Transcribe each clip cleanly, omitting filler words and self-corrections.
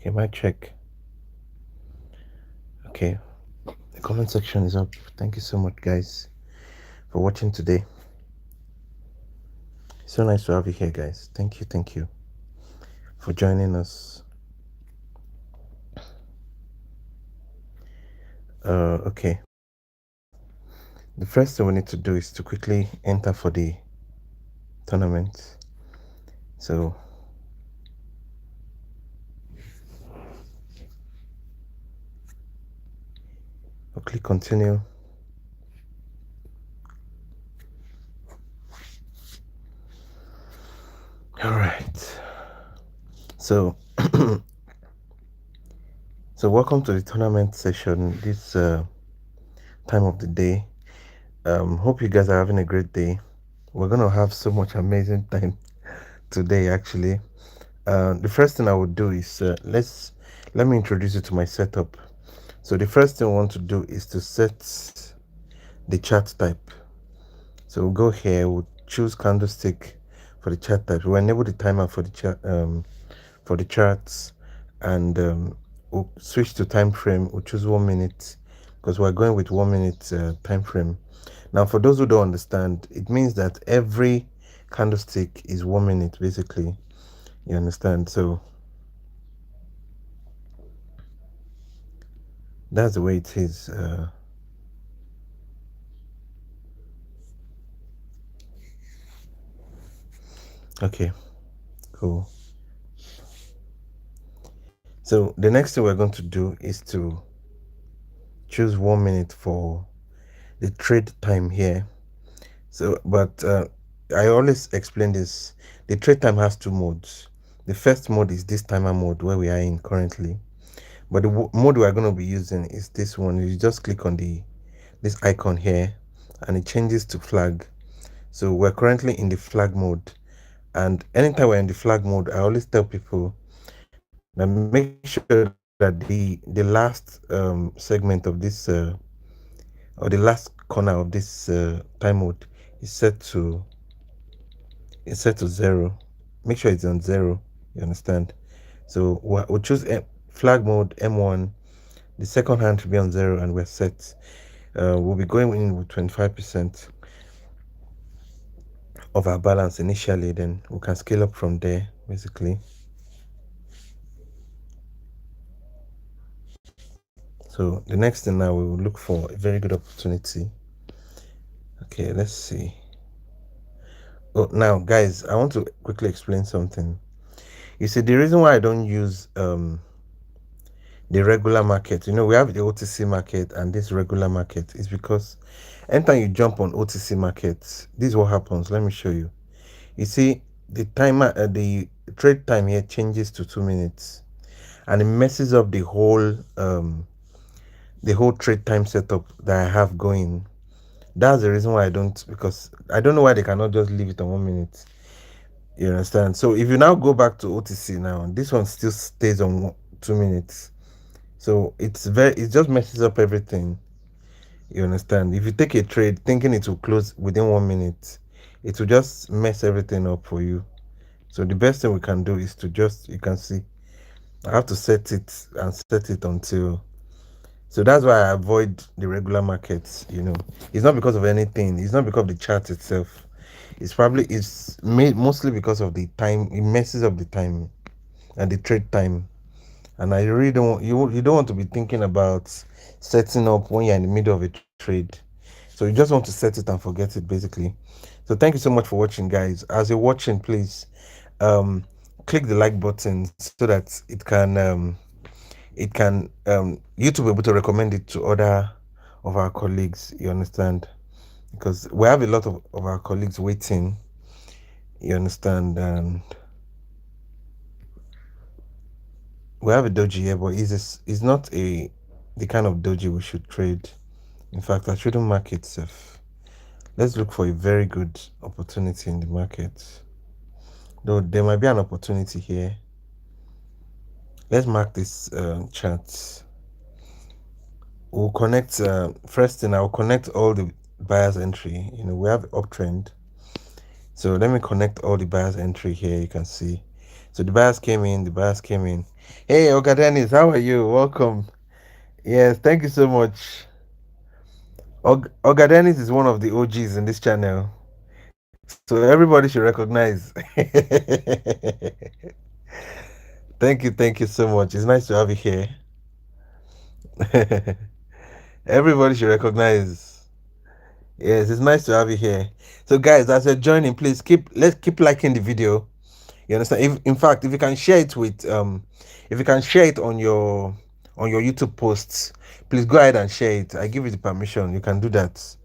Okay, mic check. Okay, the comment section is up. Thank you so much, guys, for watching today. So nice to have you here, guys. Thank you for joining us. Okay. The first thing we need to do is to quickly enter for the tournament. So we'll click continue. All right. So welcome to the tournament session. This time of the day. Hope you guys are having a great day. We're gonna have so much amazing time today, actually. The first thing I would do is let me introduce you to my setup. So the first thing I want to do is to set the chart type. So we'll go here, we'll choose candlestick for the chart type. We'll enable the timer for the chart for the charts, and we'll switch to time frame. We'll choose 1 minute because we're going with 1 minute time frame. Now, for those who don't understand, it means that every candlestick is 1 minute, basically. You understand? So that's the way it is. Okay, cool. So the next thing we're going to do is to choose 1 minute for the trade time here. So, but I always explain this. The trade time has two modes. The first mode is this timer mode where we are in currently. But the mode we are going to be using is this one. You just click on this icon here and it changes to flag. So we're currently in the flag mode. And anytime we're in the flag mode, I always tell people that make sure that the last segment of this or the last corner of this time mode is set to 0. Make sure it's on 0. You understand? So we'll choose flag mode M1. The second hand to be on 0, and we're set. We'll be going in with 25% of our balance initially. Then we can scale up from there, basically. So the next thing now, we will look for a very good opportunity. Okay, let's see. Oh, now guys, I want to quickly explain something. You see, the reason why I don't use the regular market, we have the OTC market and this regular market, is because anytime you jump on OTC market, this is what happens. Let me show you. You see, the timer, the trade time here changes to 2 minutes, and it messes up the whole trade time setup that I have going. That's the reason why I don't, because I don't know why they cannot just leave it on 1 minute. You understand? So if you now go back to OTC now, this one still stays on 2 minutes. So it just messes up everything. You understand? If you take a trade thinking it will close within 1 minute, it will just mess everything up for you. So the best thing we can do is to just, you can see, I have to set it until. So that's why I avoid the regular markets. It's not because of anything. It's not because of the chart itself. It's made mostly because of the time. It messes up the time and the trade time. And I really don't you don't want to be thinking about setting up when you're in the middle of a trade. So you just want to set it and forget it, basically. So thank you so much for watching, guys. As you're watching, please click the like button so that YouTube will be able to recommend it to other of our colleagues. You understand? Because we have a lot of our colleagues waiting. You understand? And we have a doji here, but it's not the kind of doji we should trade. In fact, I shouldn't mark it safe. Let's look for a very good opportunity in the market. Though there might be an opportunity here. Let's mark this chart. We'll connect first thing. I'll connect all the buyers entry. We have uptrend. So let me connect all the buyers entry here. You can see. So the buyers came in. The buyers came in. Hey, Oga Dennis, how are you? Welcome. Yes, thank you so much. Oga Dennis is one of the OGs in this channel, so everybody should recognize. Thank you so much. It's nice to have you here. Everybody should recognize. Yes, it's nice to have you here. So, guys, as you're joining, please let's keep liking the video. You understand? If in fact, if you can share it with if you can share it on your YouTube posts, please go ahead and share it. I give you the permission. You can do that.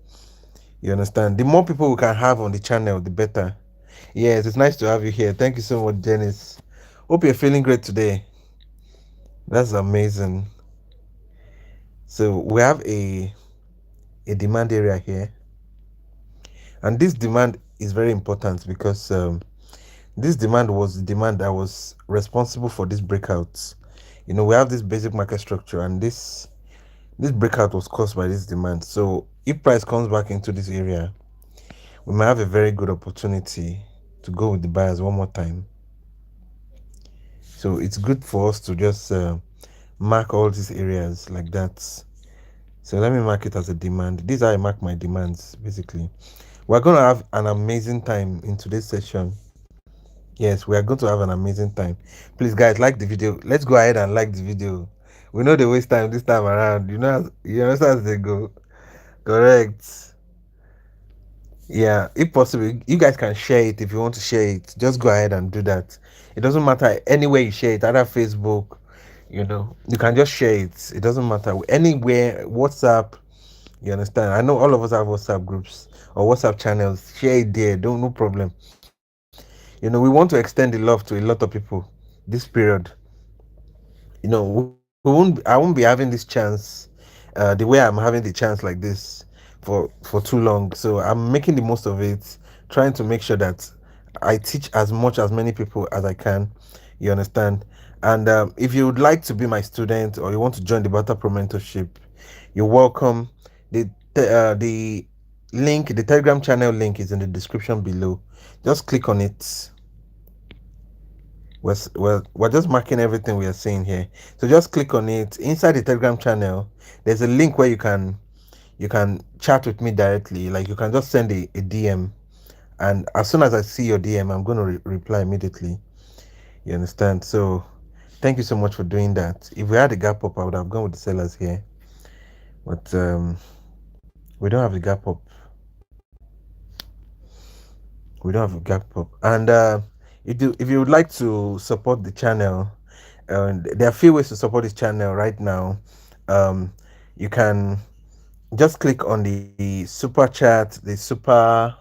You understand? The more people we can have on the channel, the better. Yes, it's nice to have you here. Thank you so much, Janice. Hope you're feeling great today. That's amazing. So we have a demand area here, and this demand is very important because this demand was the demand that was responsible for this breakout. You know, we have this basic market structure, and this breakout was caused by this demand. So if price comes back into this area, we might have a very good opportunity to go with the buyers one more time. So it's good for us to just mark all these areas like that. So let me mark it as a demand. These are I mark my demands basically. We're going to have an amazing time in today's session. Yes, we are going to have an amazing time. Please, guys, like the video. Let's go ahead and like the video. We know they waste time this time around. You know, you understand as they go. Correct. Yeah, if possible, you guys can share it if you want to share it. Just go ahead and do that. It doesn't matter anywhere you share it, either Facebook, you know, you can just share it. It doesn't matter anywhere, WhatsApp. You understand? I know all of us have WhatsApp groups or WhatsApp channels. Share it there. Don't no problem. You know, we want to extend the love to a lot of people this period. You know, I won't be having this chance the way I'm having the chance like this for too long. So I'm making the most of it, trying to make sure that I teach as much as many people as I can. You understand? And if you would like to be my student or you want to join the Barter-Pro mentorship, you're welcome. The link, the Telegram channel link is in the description below. Just click on it. We're just marking everything we are seeing here. So just click on it. Inside the Telegram channel, there's a link where you can chat with me directly. Like you can just send a DM, and as soon as I see your DM, I'm going to reply immediately. You understand? So thank you so much for doing that. If we had a gap up, I would have gone with the sellers here, but we don't have a gap up. We don't have a gap up. And if you would like to support the channel, there are a few ways to support this channel right now. Um, you can just click on the super chat, the super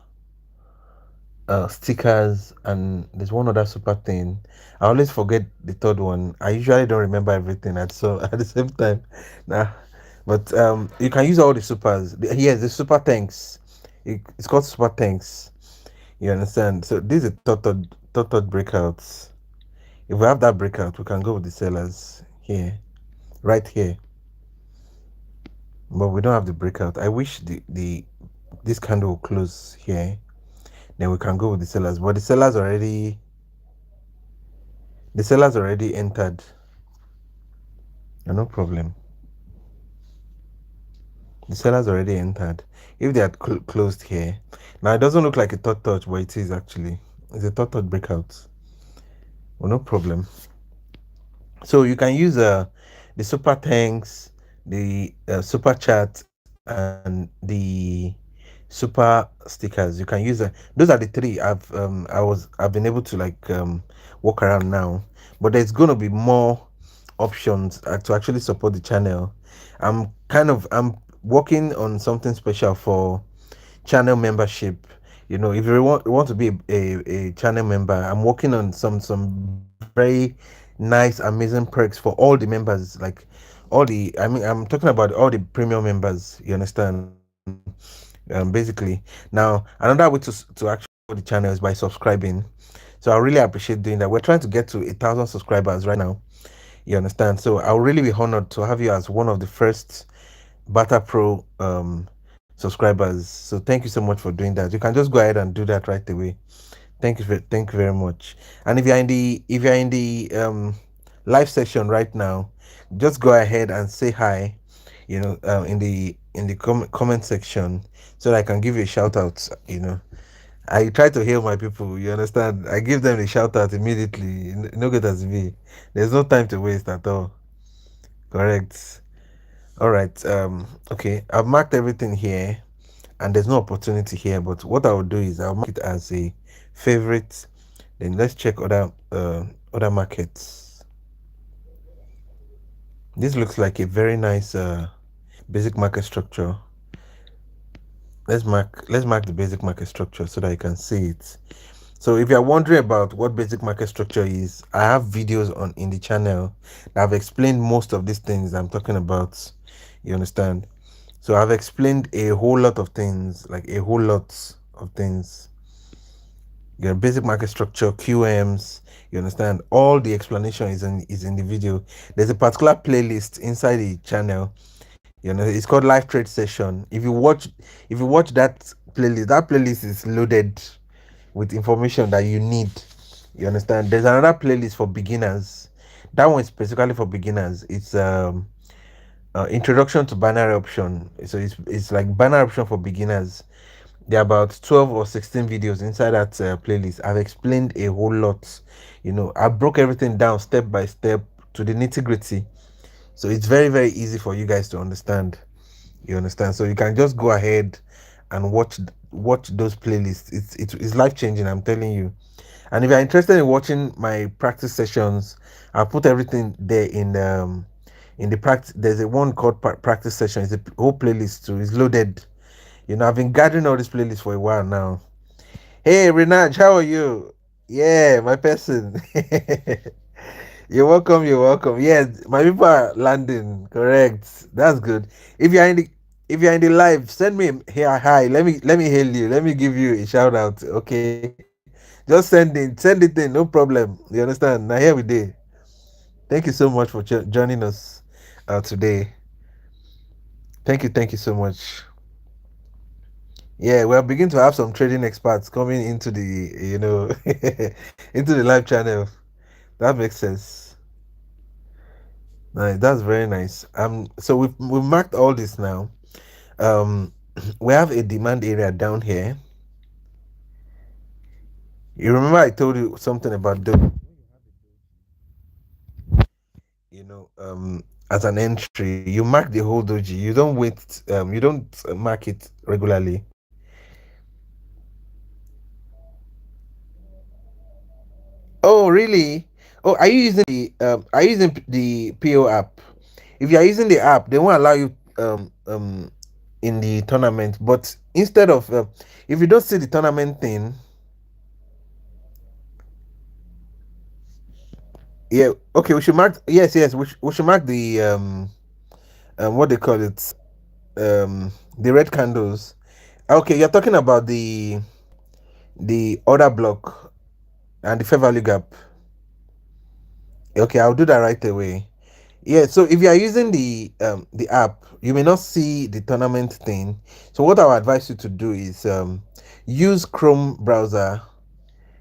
stickers, and there's one other super thing. I always forget the third one. I usually don't remember everything at so at the same time. Nah, but you can use all the supers. Yes, the super thanks. It's called super thanks. You understand? So this is a third breakouts. If we have that breakout, we can go with the sellers here, right here. But we don't have the breakout. I wish the this candle will close here. Then we can go with the sellers. But the sellers already entered. No problem. The sellers already entered. If they had closed here, now it doesn't look like a third touch, but it is actually. It's a third breakout. Well, no problem. So you can use the super thanks, the super chat, and the super stickers. You can use those are the three I've been able to like walk around now. But there's gonna be more options to actually support the channel. I'm working on something special for channel membership. You know, if you want to be a channel member, I'm working on some very nice amazing perks for all the members, like all the I'm talking about all the premium members, you understand. Basically, now another way to actually support the channel is by subscribing. So I really appreciate doing that. We're trying to get to 1,000 subscribers right now, you understand. So I'll really be honored to have you as one of the first Barter-Pro subscribers. So thank you so much for doing that. You can just go ahead and do that right away. Thank you very much. And if you're in the live section right now, just go ahead and say hi, in the comment section, so that I can give you a shout out. I try to hail my people, you understand? I give them a shout out immediately. No get as me. There's no time to waste at all. Correct. All right. Okay. I've marked everything here, and there's no opportunity here. But what I will do is I'll mark it as a favorite. Then let's check other markets. This looks like a very nice basic market structure. Let's mark the basic market structure so that you can see it. So if you're wondering about what basic market structure is, I have videos on in the channel that have explained most of these things I'm talking about. You understand? So I've explained a whole lot of things, like a whole lot of things. Your basic market structure, QMs, you understand? All the explanation is in the video. There's a particular playlist inside the channel. It's called Live Trade Session. If you watch that playlist is loaded with information that you need. You understand? There's another playlist for beginners. That one is specifically for beginners. It's introduction to binary option. So it's like binary option for beginners. There are about 12 or 16 videos inside that playlist. I've explained a whole lot. I broke everything down step by step to the nitty gritty. So it's very, very easy for you guys to understand. You understand? So you can just go ahead and watch those playlists. It's life changing, I'm telling you. And if you're interested in watching my practice sessions, I'll put everything there in the practice. There's a one called practice session. It's a whole playlist too. It's loaded. I've been gathering all these playlists for a while now. Hey Renaj, how are you? Yeah, my person. You're welcome. You're welcome. Yeah, my people are landing. Correct. That's good. If you're in the if you're in the live, send me here hi. Let me hail you. Let me give you a shout out. Okay. Just send it in. No problem. You understand? Now here we do. Thank you so much for joining us today. Thank you so much. Yeah, we're beginning to have some trading experts coming into the into the live channel. That makes sense. Nice. That's very nice. So we've marked all this now. Um, we have a demand area down here. You remember I told you something about the as an entry, you mark the whole doji. You don't wait. You don't mark it regularly. Oh, really? Oh, are you using the PO app? If you are using the app, they won't allow you in the tournament. But instead of if you don't see the tournament thing, yeah, okay, we should mark. Yes, yes, we should mark the what they call it, the red candles. Okay, you're talking about the order block and the fair value gap. Okay, I'll do that right away. Yeah, so if you are using the app, you may not see the tournament thing. So what I would advise you to do is use Chrome browser.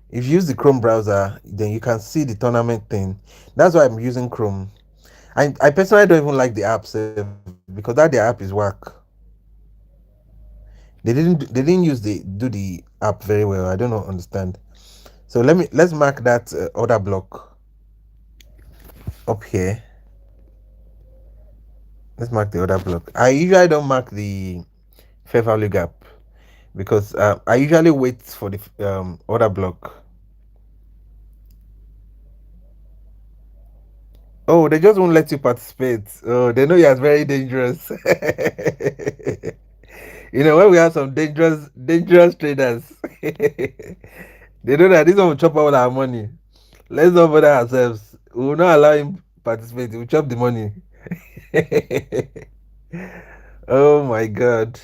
If you use the Chrome browser, then you can see the tournament thing. That's why I'm using Chrome. I personally don't even like the app because that the app is whack. They didn't do the app very well. I don't know understand. So let's mark that order block up here. Let's mark the order block. I usually don't mark the fair value gap because I usually wait for the order block. Oh, they just won't let you participate. Oh, they know you're very dangerous. When we have some dangerous traders, they know that this one will chop all our money. Let's not bother ourselves. We will not allow him participate. He will chop the money. Oh my god.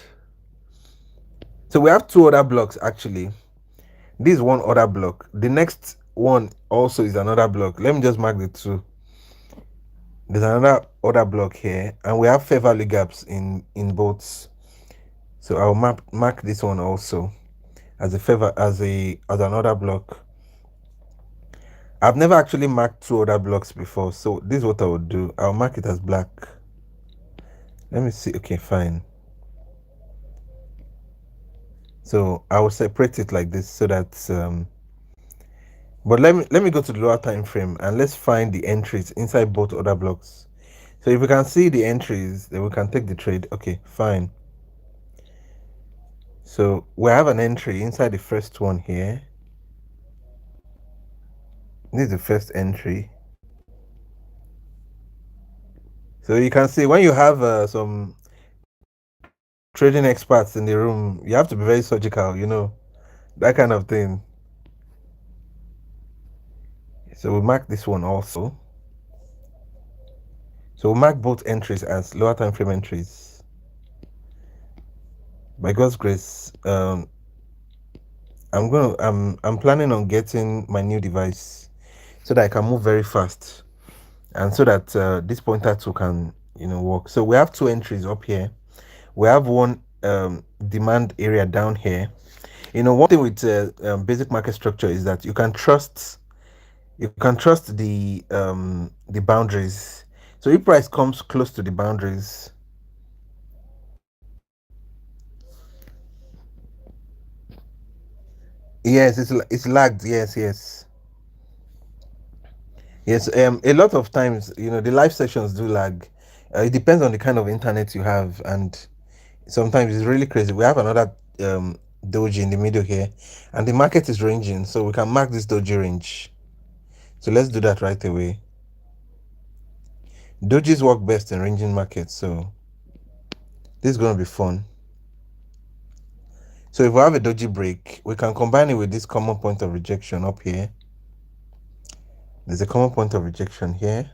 So we have two other blocks actually. This is one other block. The next one also is another block. Let me just mark the two. There's another other block here, and we have fair value gaps in both. So I'll mark this one also. as a favor, as another block. I've never actually marked two other blocks before, so this is what I would do. I'll mark it as black. Let me see. Okay, fine. So I will separate it like this so that but let me go to the lower time frame and let's find the entries inside both other blocks. So if we can see the entries, then we can take the trade. Okay, fine. So we have an entry inside the first one here. This is the first entry. So you can see when you have some trading experts in the room, you have to be very surgical, that kind of thing. So we mark this one also. So we'll mark both entries as lower time frame entries. By God's grace, I'm planning on getting my new device so that I can move very fast and so that this pointer tool can work. So we have two entries up here. We have one demand area down here. One thing with basic market structure is that you can trust the boundaries. So if price comes close to the boundaries, yes, it's lagged. Yes. A lot of times, the live sessions do lag. It depends on the kind of internet you have, and sometimes it's really crazy. We have another doji in the middle here, and the market is ranging, so we can mark this doji range. So let's do that right away. Dojis work best in ranging markets, so this is going to be fun. So if we have a doji break, we can combine it with this common point of rejection up here. There's a common point of rejection here.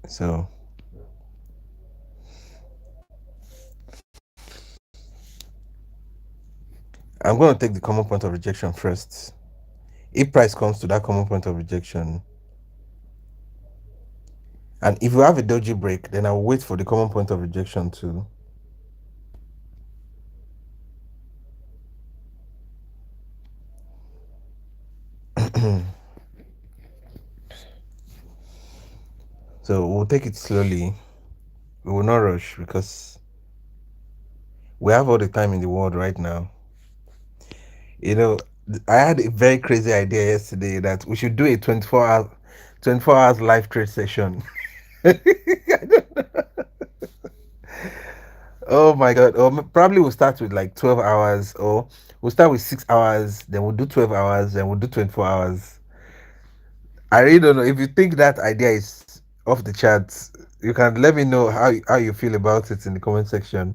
So I'm going to take the common point of rejection first. If price comes to that common point of rejection, and if we have a doji break, then I'll wait for the common point of rejection too. So we'll take it slowly. We will not rush because we have all the time in the world right now. I had a very crazy idea yesterday that we should do a 24 hours live trade session. Oh my god. Or probably we'll start with like 12 hours, or we'll start with 6 hours, then we'll do 12 hours, then we'll do 24 hours. I really don't know. If you think that idea is off the charts, you can let me know how you feel about it in the comment section.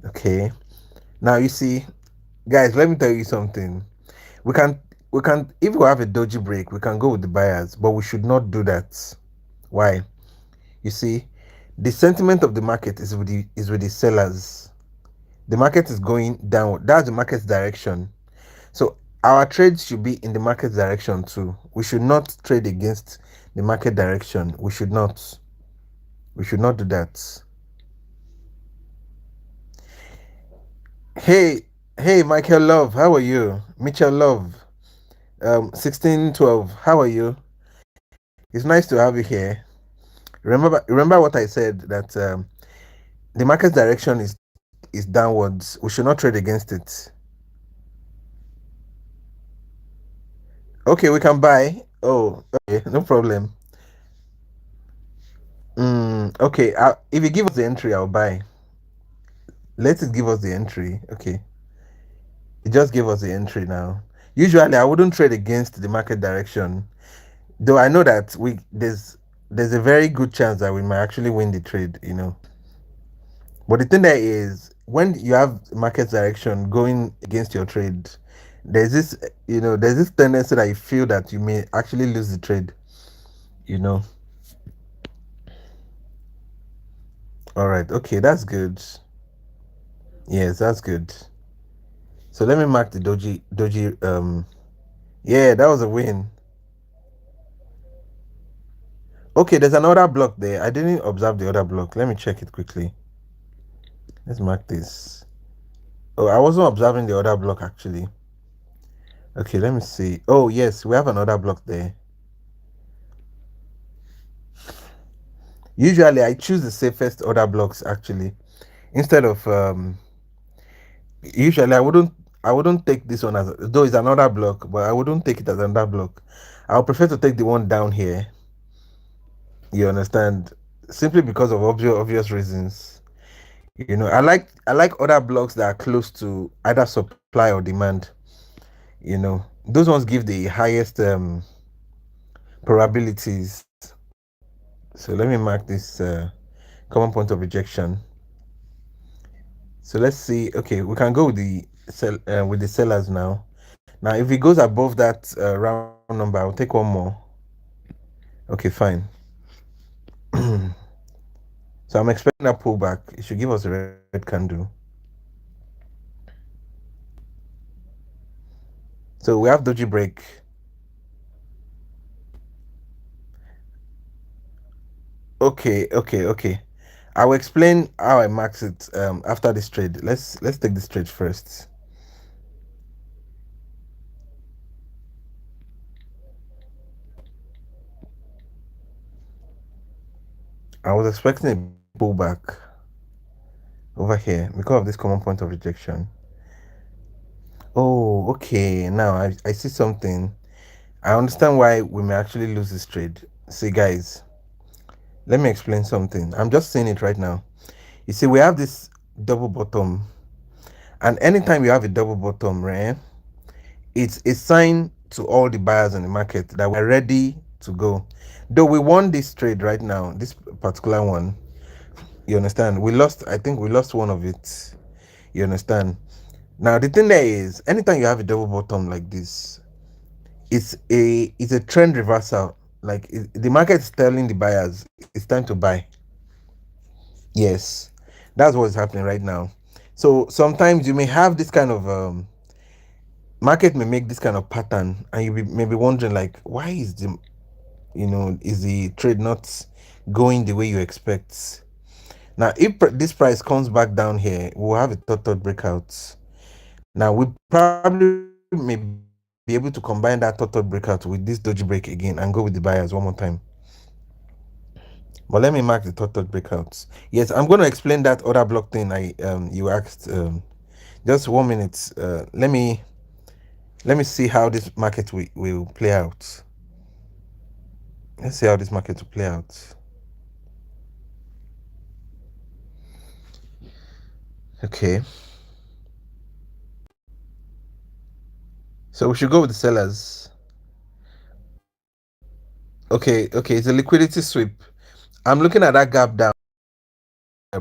Okay. Now you see, guys, let me tell you something. We can if we have a doji break, we can go with the buyers, but we should not do that. Why? You see, the sentiment of the market is with the sellers. The market is going down. That's the market's direction. So our trades should be in the market direction too. We should not trade against the market direction. We should not. We should not do that. Hey, hey, Michael Love, how are you? Mitchell Love, 1612, how are you? It's nice to have you here. Remember what I said, that the market direction is downwards. We should not trade against it. Okay, we can buy. Oh, okay, no problem. Okay, if you give us the entry, I'll buy. Let it give us the entry. Okay, it just gave us the entry now. Usually, I wouldn't trade against the market direction, though I know that there's a very good chance that we might actually win the trade. But the thing there is, when you have market direction going against your trade, there's this tendency that you feel that you may actually lose the trade. You know. All right. Okay, that's good. Yes, that's good. So let me mark the doji. Yeah, that was a win. Okay, there's another block there. I didn't observe the other block. Let me check it quickly. Let's mark this. Oh, I wasn't observing the other block actually. Okay, let me see. Oh, yes, we have another block there. Usually, I choose the safest other blocks actually instead of usually I wouldn't take this one as though it's another block, but I wouldn't take it as another block. I would prefer to take the one down here. You understand? Simply because of obvious reasons. I like other blocks that are close to either supply or demand. Those ones give the highest probabilities. So let me mark this common point of rejection. So let's see. Okay, we can go with the sellers now. Now, if it goes above that round number, I'll take one more. Okay, fine. So I'm expecting that pullback. It should give us a red candle. So we have doji break. Okay. I will explain how I max it after this trade. Let's take this trade first. I was expecting a pullback over here because of this common point of rejection. Oh, okay. Now I see something. I understand why we may actually lose this trade. See, guys, let me explain something. I'm just saying it right now. You see, we have this double bottom, and anytime you have a double bottom, right, it's a sign to all the buyers in the market that we're ready to go. Though we won this trade right now, this particular one, you understand? I think we lost one of it. You understand? Now the thing there is, anytime you have a double bottom like this, it's a trend reversal. Like the market is telling the buyers it's time to buy. Yes, that's what's happening right now. So sometimes you may have this kind of market may make this kind of pattern, and may be wondering like, why is the trade not going the way you expect? Now, if this price comes back down here, we'll have a third breakout. Now we probably may be able to combine that third breakout with this doji break again and go with the buyers one more time. But let me mark the third breakouts. Yes, I'm going to explain that other block thing I you asked. Just 1 minute. Let me see how this market will play out. Let's see how this market will play out. Okay. So we should go with the sellers. Okay, it's a liquidity sweep. I'm looking at that gap down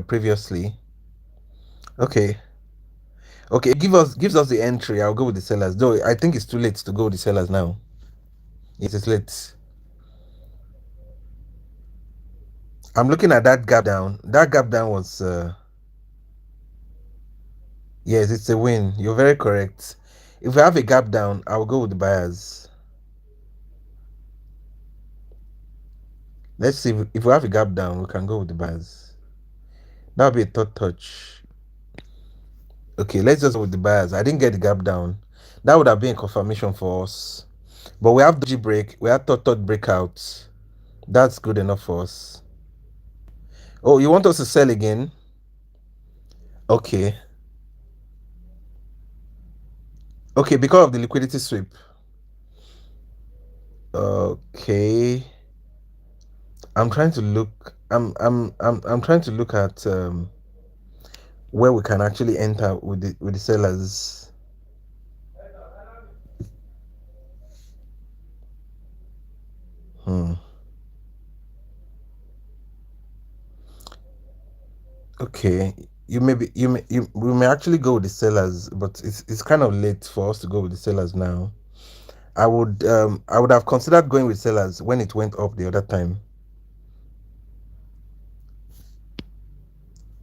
previously. Okay. Okay, gives us the entry. I'll go with the sellers. Though I think it's too late to go with the sellers now. It is late. I'm looking at that gap down. That gap down was yes, it's a win. You're very correct. If we have a gap down, I'll go with the buyers. Let's see if we have a gap down, we can go with the buyers. That'll be a third touch. Okay, let's just go with the buyers. I didn't get the gap down. That would have been a confirmation for us. But we have doji break. We have third breakout. That's good enough for us. Oh, you want us to sell again? Okay. Okay, because of the liquidity sweep. Okay. I'm trying to look. I'm trying to look at where we can actually enter with the sellers. Hmm. Okay. We may actually go with the sellers, but it's kind of late for us to go with the sellers now. I would have considered going with sellers when it went up the other time.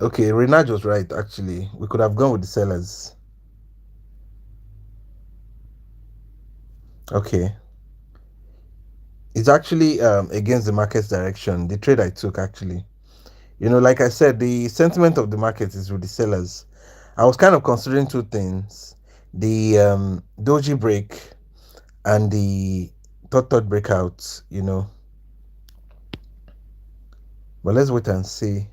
Okay, Renaj was right actually. We could have gone with the sellers. Okay. It's actually against the market's direction. The trade I took actually, like I said, the sentiment of the market is with the sellers. I was kind of considering two things: the doji break and the third breakout. But let's wait and see.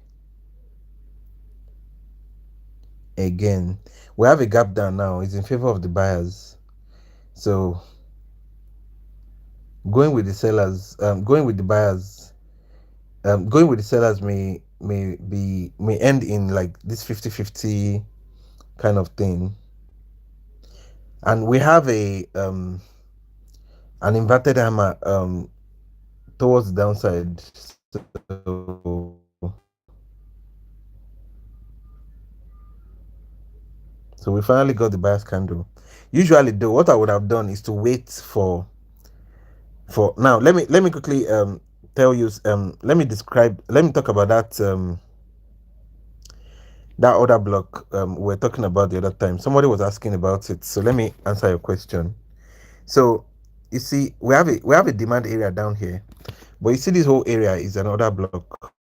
Again, we have a gap down now. It's in favor of the buyers. So going with the sellers, going with the buyers, going with the sellers may end in like this 50-50 kind of thing. And we have a an inverted hammer towards the downside. So we finally got the buyer's candle. Usually though, what I would have done is to wait for now. Let me quickly tell you, let me talk about that other block we were talking about the other time. Somebody was asking about it, so let me answer your question. So you see, we have a demand area down here, but you see this whole area is another block.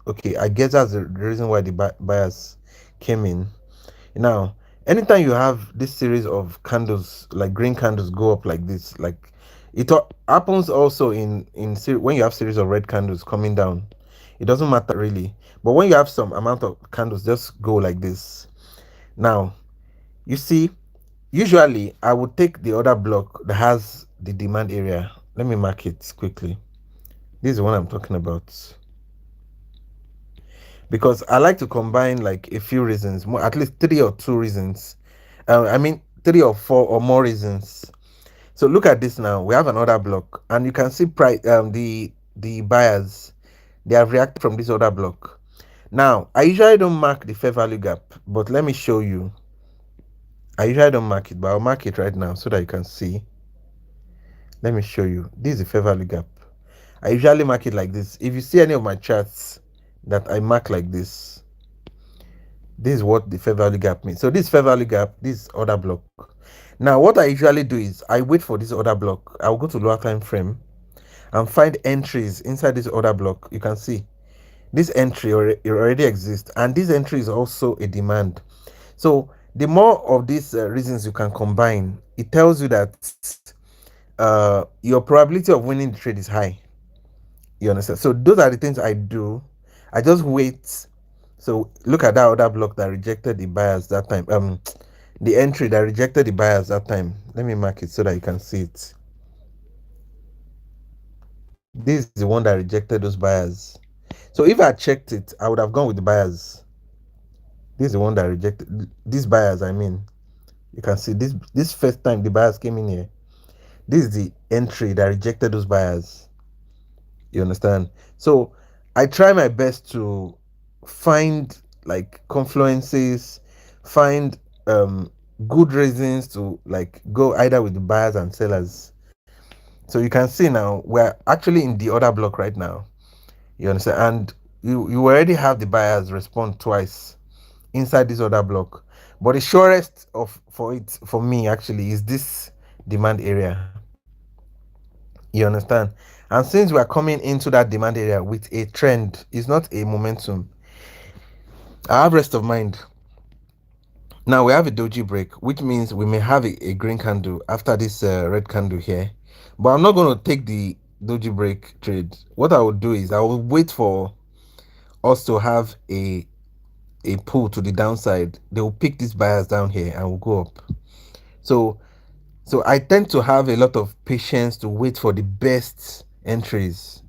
Okay, I guess that's the reason why the buyers came in. Now, anytime you have this series of candles, like green candles, go up like this, like happens also when you have series of red candles coming down. It doesn't matter really, but when you have some amount of candles just go like this. Now, you see, usually I would take the other block that has the demand area. Let me mark it quickly. This is the one I'm talking about, because I like to combine like a few reasons, more at least three or two reasons. I mean, three or four or more reasons. So look at this now. We have another block, and you can see price. The buyers, they have reacted from this other block. Now, I usually don't mark the fair value gap, but let me show you. I usually don't mark it, but I'll mark it right now so that you can see. Let me show you. This is the fair value gap. I usually mark it like this. If you see any of my charts that I mark like this is what the fair value gap means. So this fair value gap, this other block. Now what I usually do is I wait for this other block. I'll go to lower time frame and find entries inside this other block. You can see this entry already exists, and this entry is also a demand. So the more of these reasons you can combine, it tells you that your probability of winning the trade is high. You understand? So those are the things I do. I just wait. So look at that other block that rejected the buyers that time. The entry that rejected the buyers that time. Let me mark it so that you can see it. This is the one that rejected those buyers. So if I checked it, I would have gone with the buyers. This is the one that rejected these buyers. I mean, you can see this first time the buyers came in here. This is the entry that rejected those buyers. You understand? So I try my best to find like confluences, find good reasons to like go either with the buyers and sellers. So you can see now we're actually in the other block right now. You understand? And you already have the buyers respond twice inside this other block. But the surest of for it for me actually is this demand area. You understand? And since we are coming into that demand area with a trend, it's not a momentum. I have rest of mind. Now we have a doji break, which means we may have a green candle after this red candle here. But I'm not going to take the doji break trade. What I will do is I will wait for us to have a pull to the downside. They will pick these buyers down here and will go up. So I tend to have a lot of patience to wait for the best entries.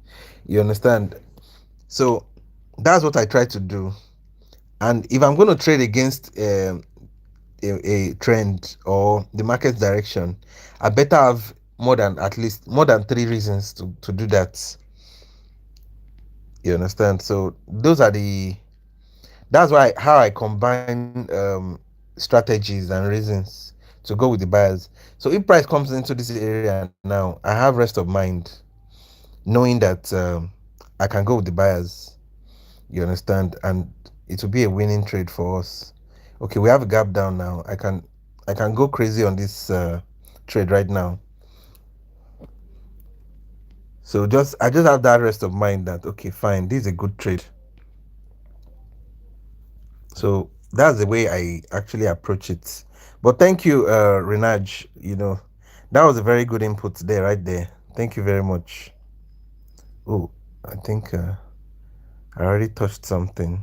You understand? So that's what I try to do. And if I'm going to trade against a trend or the market direction, I better have at least more than three reasons to do that. You understand? So that's why how I combine strategies and reasons to go with the buyers. So if price comes into this area now, I have rest of mind knowing that I can go with the buyers. You understand? And it will be a winning trade for us. Okay, we have a gap down now. I can go crazy on this trade right now. So just I just have that rest of mind that okay, fine, this is a good trade. So that's the way I actually approach it. But thank you, Renaj. That was a very good input there, right there. Thank you very much. Oh, I think I already touched something.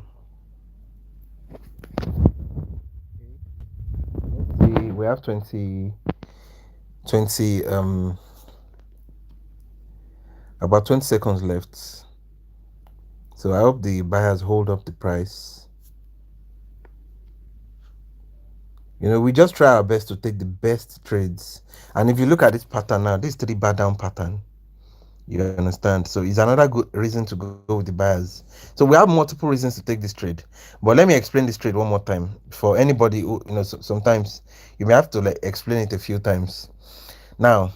Let's see, we have 20, about 20 seconds left. So I hope the buyers hold up the price. We just try our best to take the best trades. And if you look at this pattern now, this 3 bar down pattern, you understand? So it's another good reason to go with the buyers. So we have multiple reasons to take this trade. But let me explain this trade one more time for anybody who, sometimes you may have to like explain it a few times. Now,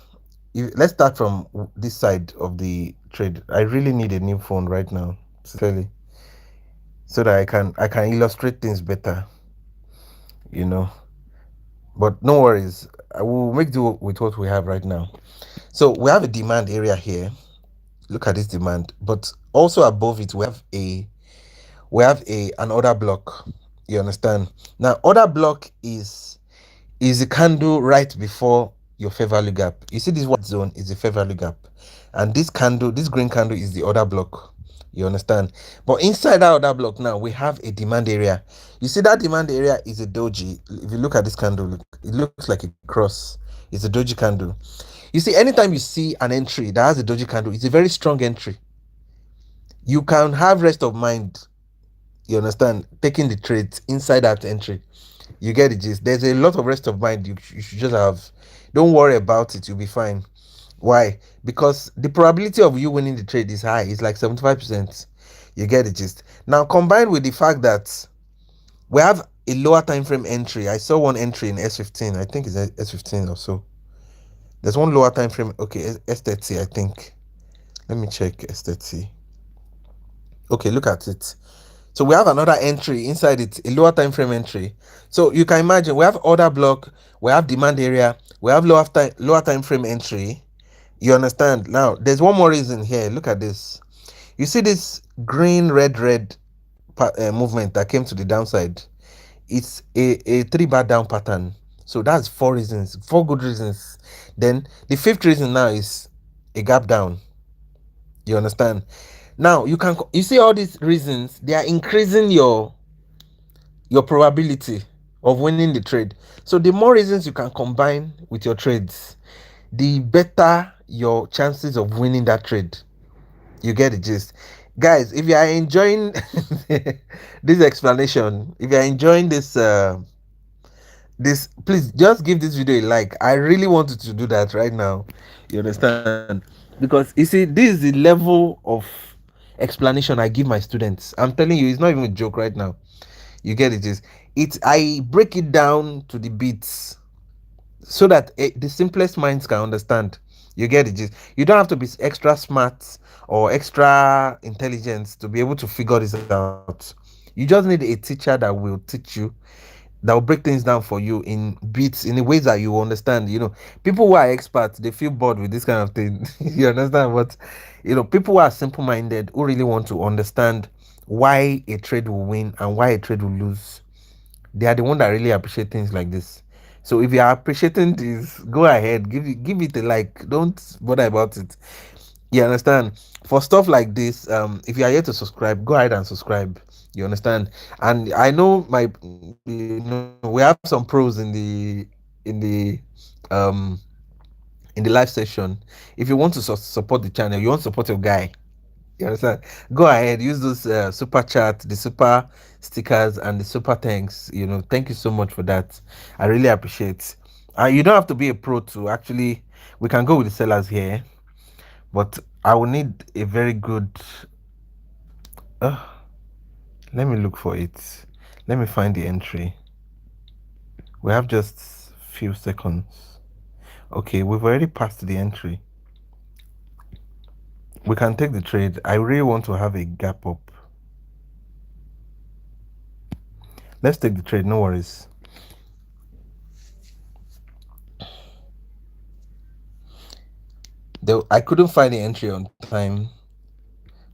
let's start from this side of the trade. I really need a new phone right now, sincerely, so that I can illustrate things better, you know. But no worries, I will make do with what we have right now. So we have a demand area here. Look at this demand, but also above it we have an order block. You understand? Now order block is a candle right before your fair value gap. You see this white zone is the fair value gap, and this green candle is the order block. You understand? But inside that order block now we have a demand area. You see that demand area is a doji. If you look at this candle, it looks like a cross. It's a doji candle. You see, anytime you see an entry that has a doji candle, it's a very strong entry. You can have rest of mind, you understand, taking the trades inside that entry. You get the gist. There's a lot of rest of mind you should just have. Don't worry about it, you'll be fine. Why? Because the probability of you winning the trade is high. It's like 75%. You get the gist. Now combined with the fact that we have a lower time frame entry. I saw one entry in S15. I think it's S15 or so. There's one lower time frame. Okay, S30, I think. Let me check S30. Okay, look at it. So we have another entry inside it, a lower time frame entry. So you can imagine we have order block, we have demand area, we have lower time frame entry. You understand? Now there's one more reason here. Look at this. You see this green, red movement that came to the downside. It's a 3 bar down pattern. So that's 4 reasons, 4 good reasons. Then the fifth reason now is a gap down. You understand? Now you see all these reasons, they are increasing your probability of winning the trade. So the more reasons you can combine with your trades, the better your chances of winning that trade. You get the gist. Guys, if you are enjoying this explanation, if you are enjoying this, please just give this video a like. I really wanted to do that right now. You understand? Because you see, this is the level of explanation I give my students. I'm telling you, it's not even a joke right now. You get it? I break it down to the bits so that the simplest minds can understand. You get it? You don't have to be extra smart or extra intelligent to be able to figure this out. You just need a teacher that will teach you, that will break things down for you in bits, in the ways that you understand. People who are experts, they feel bored with this kind of thing. You understand? But people who are simple-minded, who really want to understand why a trade will win and why a trade will lose, they are the one that really appreciate things like this. So if you are appreciating this, go ahead, give it a like. Don't bother about it. You understand? For stuff like this, if you are here to subscribe, go ahead and subscribe. You understand? And I know we have some pros um in the live session. If you want to support the channel, you want to support your guy, you understand? Go ahead, use those super chat, the super stickers, and the super thanks. Thank you so much for that. I really appreciate. You don't have to be a pro to actually. We can go with the sellers here, but I will need a very good. Uh, Let me look for it. Let me find the entry. We have just few seconds. Okay, we've already passed the entry. We can take the trade. I really want to have a gap up. Let's take the trade, no worries. I couldn't find the entry on time,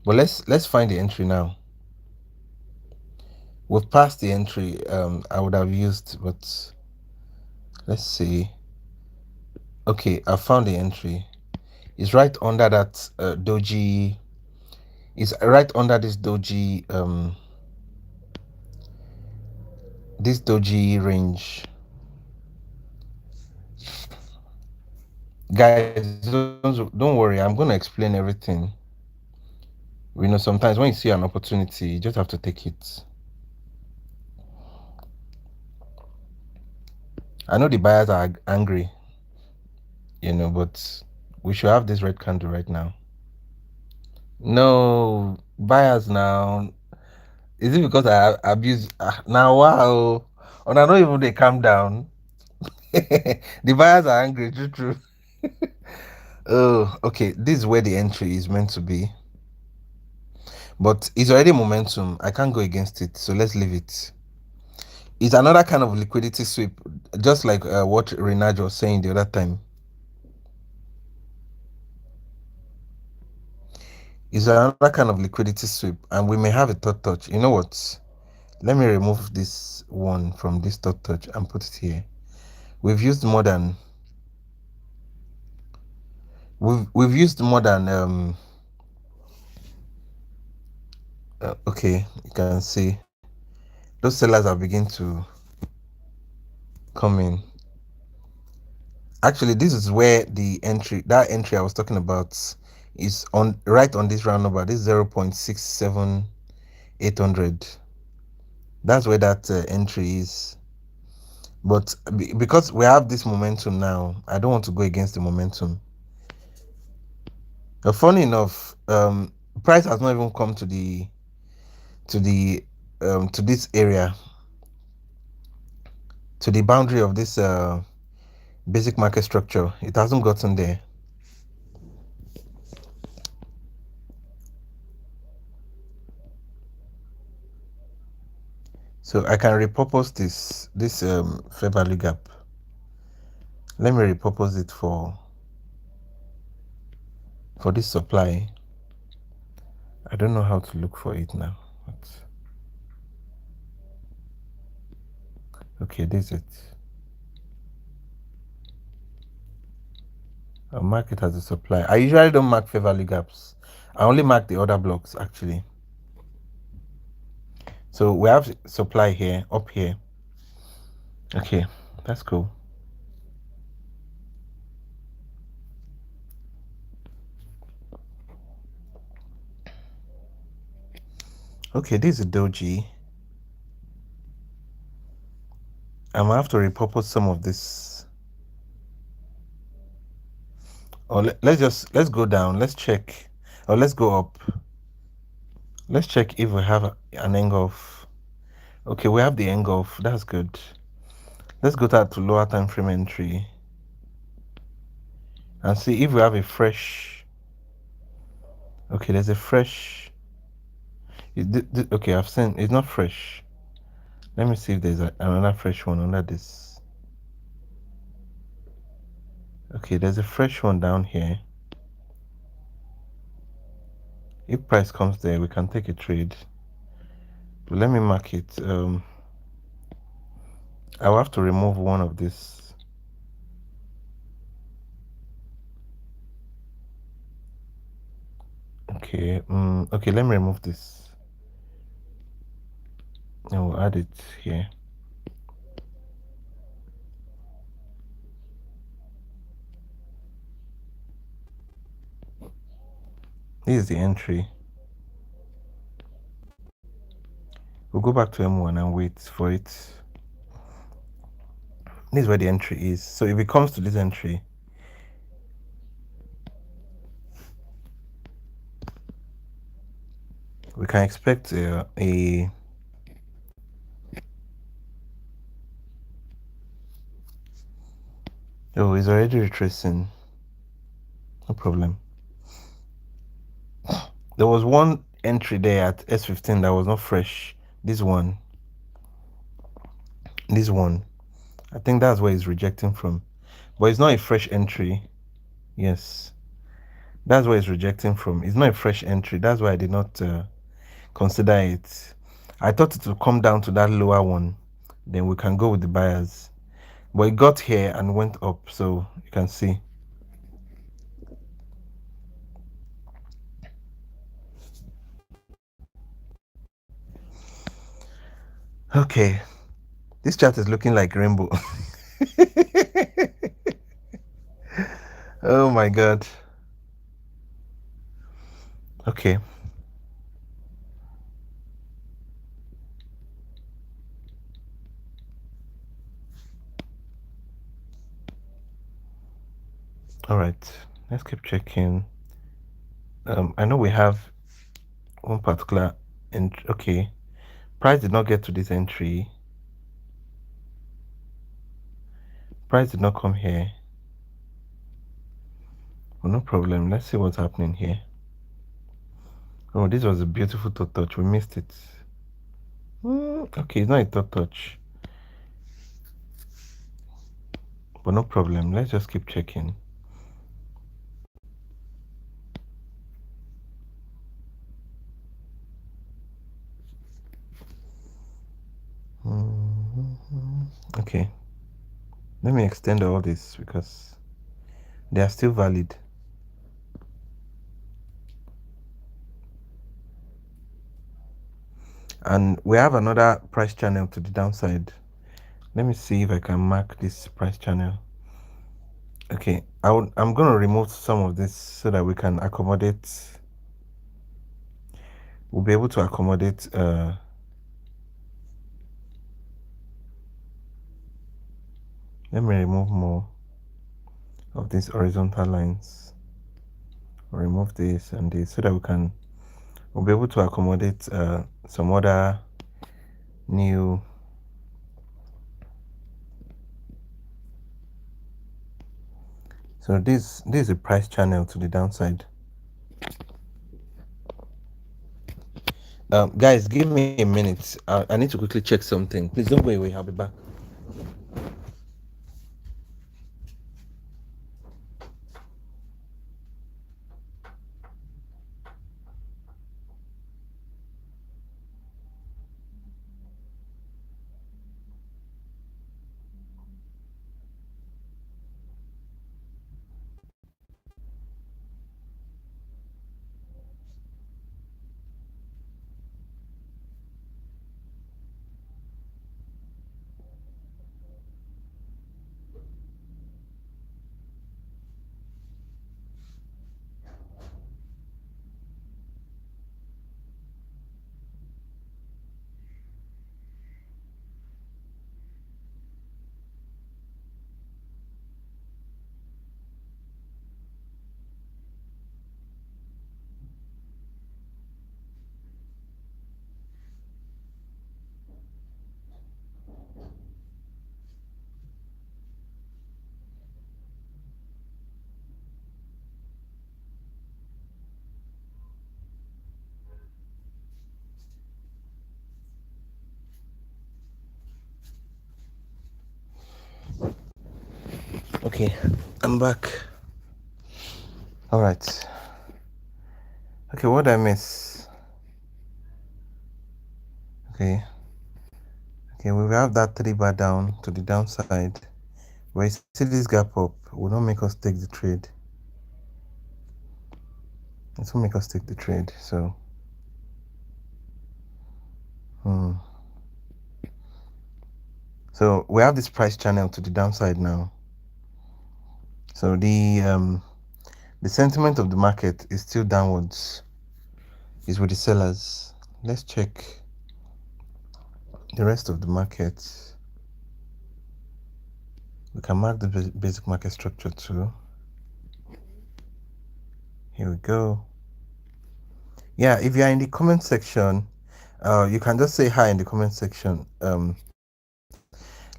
but let's find the entry now. We've passed the entry I would have used, but let's see. Okay, I found the entry. It's right under that doji. It's right under this doji range. Guys, don't worry, I'm gonna explain everything. Sometimes when you see an opportunity, you just have to take it. I know the buyers are angry, but we should have this red candle right now. No, buyers now. Is it because I abuse? Now, wow. And I know even they calm down. The buyers are angry, true, true. Oh, okay. This is where the entry is meant to be. But it's already momentum. I can't go against it. So let's leave it. It's another kind of liquidity sweep, just like what Renaj was saying the other time. It's another kind of liquidity sweep, and we may have a third touch. You know what? Let me remove this one from this third touch and put it here. We've used more than we've used more than okay, you can see those sellers are beginning to come in. Actually, this is where that entry I was talking about is on right on this round number. This 0.67800. That's where that entry is. But because we have this momentum now, I don't want to go against the momentum. Funny enough, price has not even come to the to this area, to the boundary of this basic market structure. It hasn't gotten there. So I can repurpose this fair value gap. Let me repurpose it for this supply. I don't know how to look for it now. Okay, this is it. I'll mark it as a supply. I usually don't mark fair value gaps. I only mark the other blocks actually. So we have supply here, up here. Okay, that's cool. Okay, this is a doji. I'm gonna have to repurpose some of this. Or let's go down. Let's check. Or let's go up. Let's check if we have an engulf. Okay, we have the engulf. That's good. Let's go to lower time frame entry and see if we have a fresh. Okay, there's a fresh. Okay, I've seen it's not fresh. Let me see if there's another fresh one under this. Okay, there's a fresh one down here. If price comes there, we can take a trade. But let me mark it. I'll have to remove one of this. Okay. Okay, let me remove this. And we'll add it here. This is the entry. We'll go back to M1 and wait for it. This is where the entry is. So if it comes to this entry, we can expect a oh, it's already retracing. No problem. There was one entry there at S15 that was not fresh. This one. I think that's where it's rejecting from. But it's not a fresh entry. Yes. That's why it's rejecting from. It's not a fresh entry. That's why I did not consider it. I thought it would come down to that lower one, then we can go with the buyers. But it got here and went up, so you can see. Okay, this chart is looking like rainbow. Oh my god. Okay. All right, let's keep checking. I know we have one particular entry. Okay, price did not get to this entry. Price did not come here. Well, no problem. Let's see what's happening here. Oh, this was a beautiful thought touch. We missed it. Okay, it's not a thought touch. But no problem. Let's just keep checking. Okay. Let me extend all this because they are still valid. And we have another price channel to the downside. Let me see if I can mark this price channel. Okay, I'm going to remove some of this so that we can accommodate. We'll be able to accommodate. Let me remove more of these horizontal lines. Remove this and this so that we'll be able to accommodate some other new. So this is a price channel to the downside. Guys, give me a minute. I need to quickly check something. Please don't go away. I'll be back. Okay, I'm back. All right. Okay, what did I miss? Okay. Okay, we have that 3 bar down to the downside. Where you see this gap up will not make us take the trade. It will make us take the trade. So, so we have this price channel to the downside now. So the sentiment of the market is still downwards. Is with the sellers. Let's check the rest of the market. We can mark the basic market structure too. Here we go. Yeah, if you are in the comment section, you can just say hi in the comment section.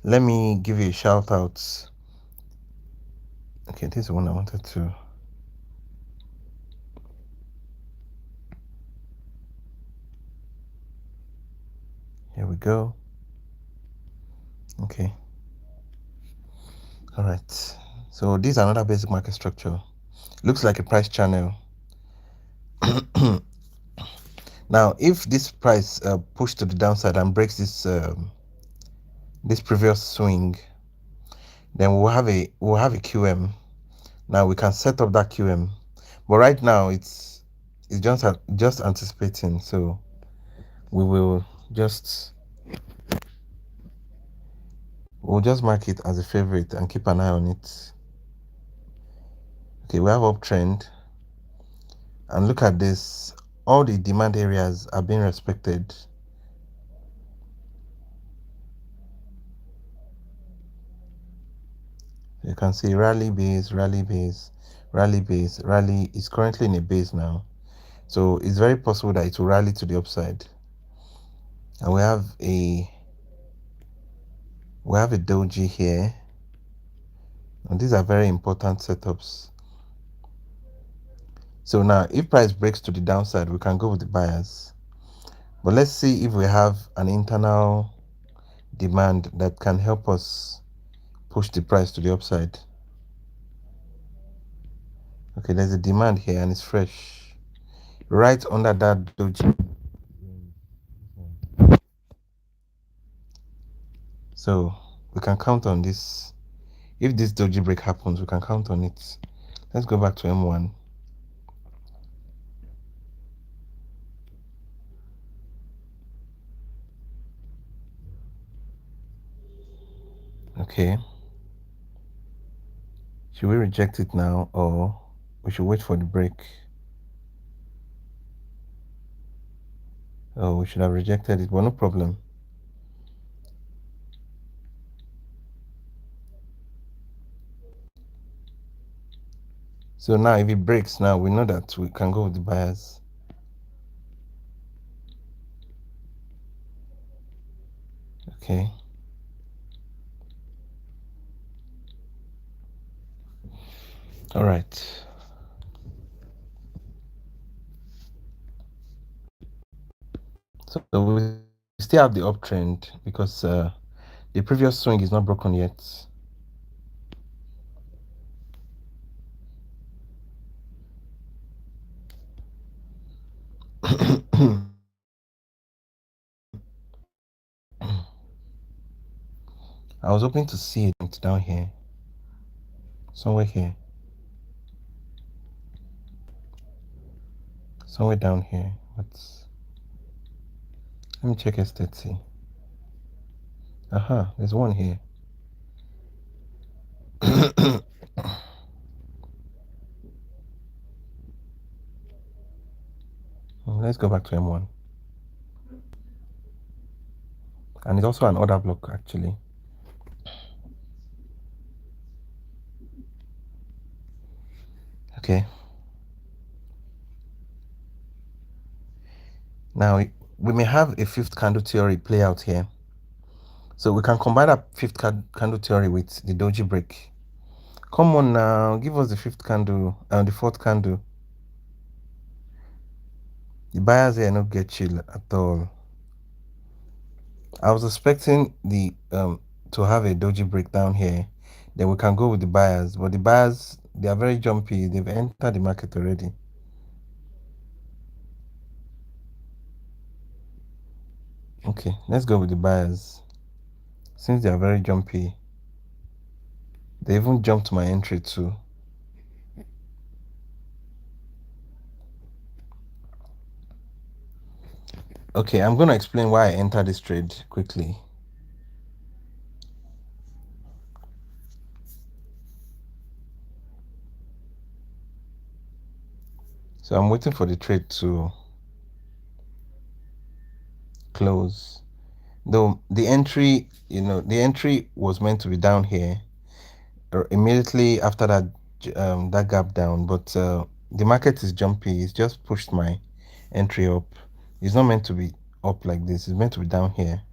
Let me give you a shout out. Okay, this is the one I wanted to. Here we go. Okay. All right. So this is another basic market structure. Looks like a price channel. Now if this price pushed to the downside and breaks this previous swing, then we'll have a QM. Now we can set up that QM, but right now it's just anticipating, so we will just we'll just mark it as a favorite and keep an eye on it. Okay, we have uptrend, and look at this, all the demand areas are being respected. You can see rally base, rally base, rally base, rally is currently in a base now, so it's very possible that it will rally to the upside. And we have a doji here, and these are very important setups. So now if price breaks to the downside, we can go with the buyers, but let's see if we have an internal demand that can help us push the price to the upside. Okay, there's a demand here and it's fresh right under that doji. So we can count on this. If this doji break happens, we can count on it. Let's go back to M1. Okay, should we reject it now or we should wait for the break? Oh, we should have rejected it, but no problem. So now if it breaks, now we know that we can go with the buyers. Okay, all right. So we still have the uptrend because the previous swing is not broken yet. I was hoping to see it down here, somewhere here, somewhere down here. But let me check S30. Aha, there's one here. Let's go back to M1. And it's also an order block actually. Okay. Now we may have a fifth candle theory play out here. So we can combine that fifth candle theory with the doji break. Come on now, give us the fifth candle and the fourth candle. The buyers here not get chill at all. I was expecting the to have a doji breakdown here, then we can go with the buyers, but the buyers, they are very jumpy. They've entered the market already. Okay, let's go with the buyers since they are very jumpy. They even jumped my entry too. Okay, I'm going to explain why I entered this trade quickly. So I'm waiting for the trade to close. Though the entry, the entry was meant to be down here or immediately after that gap down, but the market is jumpy. It's just pushed my entry up. It's not meant to be up like this. It's meant to be down here.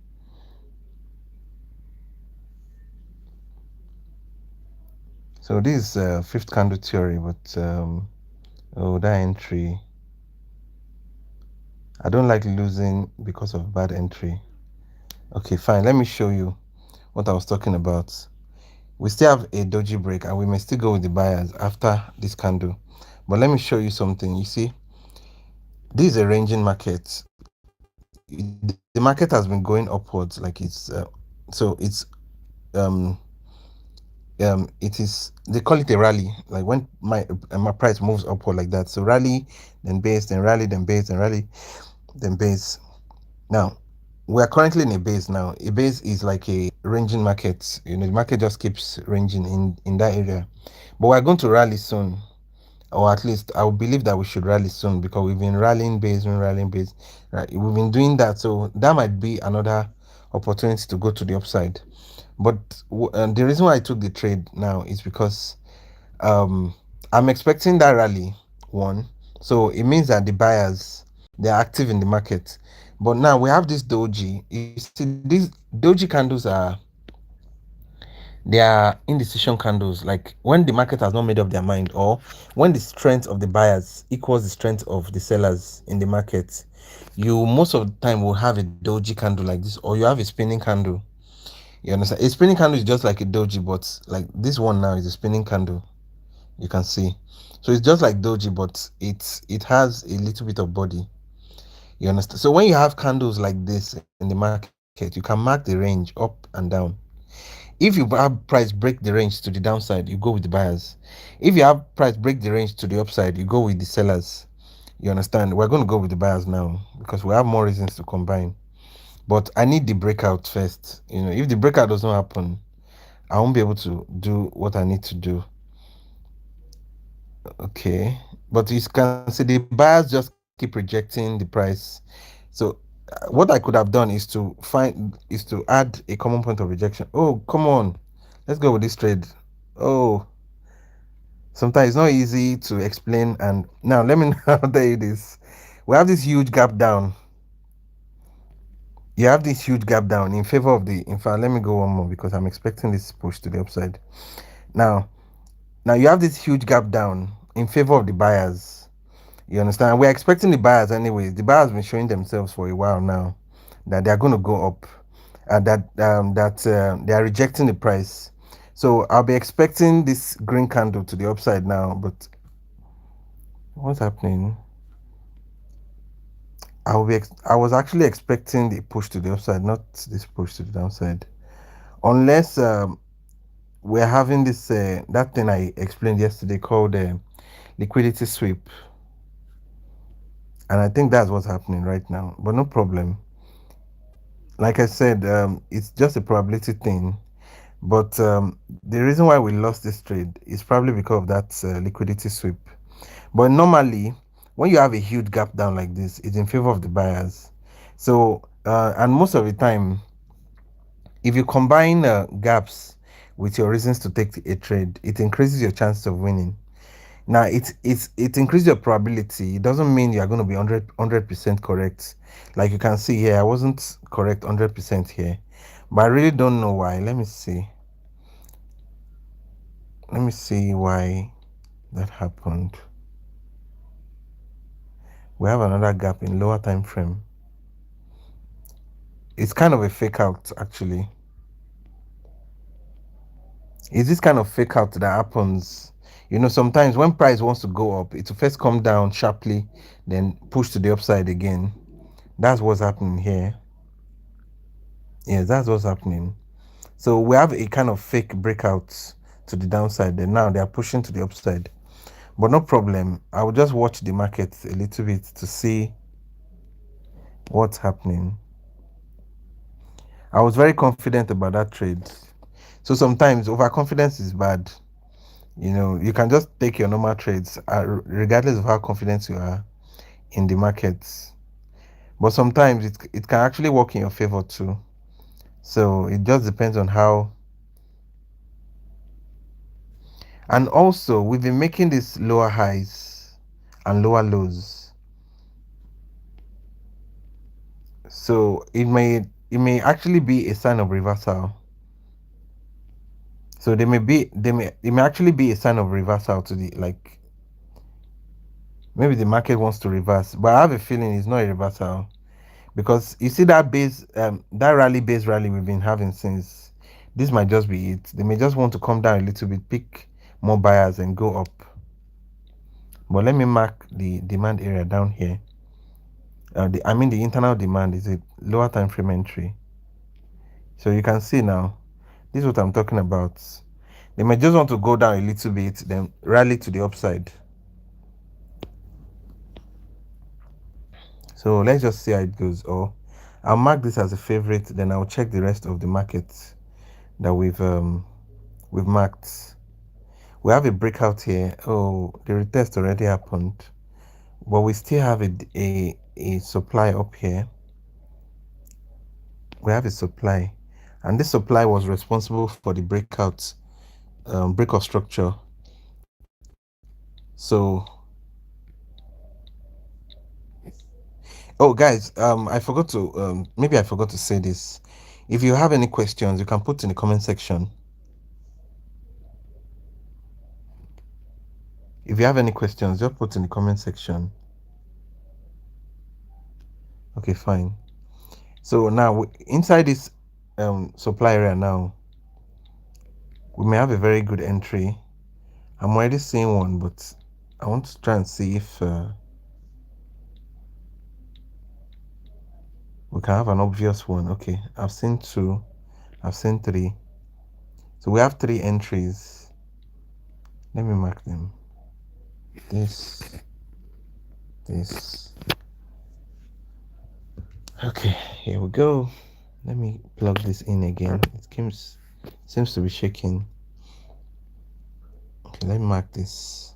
So this is fifth candle theory, but oh, that entry, I don't like losing because of bad entry. Okay, fine. Let me show you what I was talking about. We still have a doji break and we may still go with the buyers after this candle. But let me show you something. You see, this is a ranging market. The market has been going upwards, like so it's um it is, they call it a rally, like when my price moves upward like that. So rally, then base, then rally, then base, then rally, then base. Now we are currently in a base now. A base is like a ranging market. The market just keeps ranging in that area. But we're going to rally soon, or at least I would believe that we should rally soon, because we've been rallying base, right? We've been doing that, so that might be another opportunity to go to the upside. But the reason why I took the trade now is because um I'm expecting that rally one, so it means that the buyers, they're active in the market. But now we have this doji. You see, these doji candles they are indecision candles, like when the market has not made up their mind, or when the strength of the buyers equals the strength of the sellers in the market. You most of the time will have a doji candle like this, or you have a spinning candle. You understand? A spinning candle is just like a doji, but like this one now is a spinning candle. You can see. So it's just like doji, but it has a little bit of body. You understand? So when you have candles like this in the market, you can mark the range up and down. If you have price break the range to the downside, you go with the buyers. If you have price break the range to the upside, you go with the sellers. You understand? We're going to go with the buyers now because we have more reasons to combine. But I need the breakout first. If the breakout doesn't happen, I won't be able to do what I need to do. Okay. But you can see the buyers just keep rejecting the price. So what I could have done is to add a common point of rejection. Oh, come on. Let's go with this trade. Oh, sometimes it's not easy to explain. And now let me now tell you this. We have this huge gap down. You have this huge gap down in favor of the, in fact, let me go one more because I'm expecting this push to the upside. Now, now you have this huge gap down in favor of the buyers. You understand? We're expecting the buyers anyways. The buyers have been showing themselves for a while now that they are going to go up, and that they are rejecting the price. So I'll be expecting this green candle to the upside now. But what's happening? I was actually expecting the push to the upside, not this push to the downside. Unless we're having this that thing I explained yesterday called liquidity sweep, and I think that's what's happening right now. But no problem. Like I said, it's just a probability thing. But the reason why we lost this trade is probably because of that liquidity sweep. But normally, when you have a huge gap down like this, it's in favor of the buyers. So, and most of the time, if you combine gaps with your reasons to take a trade, it increases your chances of winning. Now, it increases your probability. It doesn't mean you are going to be 100% correct. Like you can see here, I wasn't correct 100% here, but I really don't know why. Let me see. Let me see why that happened. We have another gap in lower time frame. It's kind of a fake out actually. It's this kind of fake out that happens. Sometimes when price wants to go up, it will first come down sharply, then push to the upside again. That's what's happening here. Yes, that's what's happening. So we have a kind of fake breakout to the downside, then now they are pushing to the upside. But no problem. I will just watch the market a little bit to see what's happening. I was very confident about that trade. So sometimes overconfidence is bad. You can just take your normal trades regardless of how confident you are in the markets. But sometimes it can actually work in your favor too. So it just depends on how. And also, we've been making these lower highs and lower lows. So it may actually be a sign of reversal. So it may actually be a sign of reversal to the, like, maybe the market wants to reverse, but I have a feeling it's not a reversal, because you see that rally base rally we've been having since. This might just be it. They may just want to come down a little bit, pick more buyers and go up. But let me mark the demand area down here. I mean the internal demand is a lower time frame entry. So you can see now, this is what I'm talking about. They may just want to go down a little bit, then rally to the upside. So let's just see how it goes. Or I'll mark this as a favorite, then I'll check the rest of the markets that we've marked. We have a breakout here. Oh, the retest already happened, but we still have a supply up here. We have a supply, and this supply was responsible for the breakout, break of structure. So, oh guys, I forgot to maybe I forgot to say this. If you have any questions, you can put in the comment section. If you have any questions, just put in the comment section. Okay, fine. So now inside this supply area now, we may have a very good entry. I'm already seeing one, but I want to try and see if we can have an obvious one. Okay, I've seen two, I've seen three. So we have three entries. Let me mark them. This. Okay, here we go. Let me plug this in again. It seems to be shaking. Okay, let me mark this.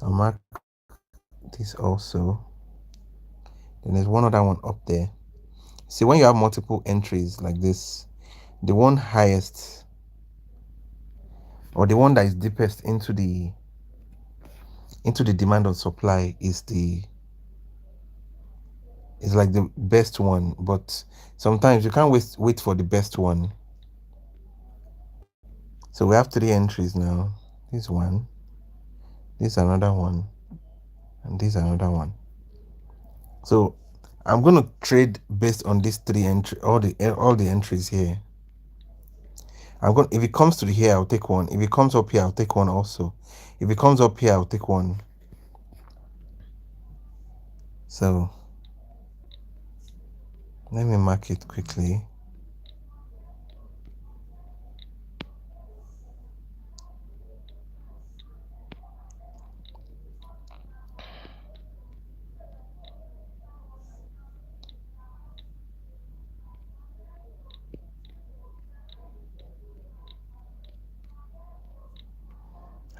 I'll mark this also. Then there's one other one up there. See, when you have multiple entries like this, the one highest or the one that is deepest into the demand on supply is like the best one. But sometimes you can't wait for the best one. So we have three entries now. This one, this another one, and this another one. So I'm going to trade based on these three entry, all the entries here. If it comes to here, I'll take one. If it comes up here, I'll take one also. If it comes up here, I'll take one. So let me mark it quickly.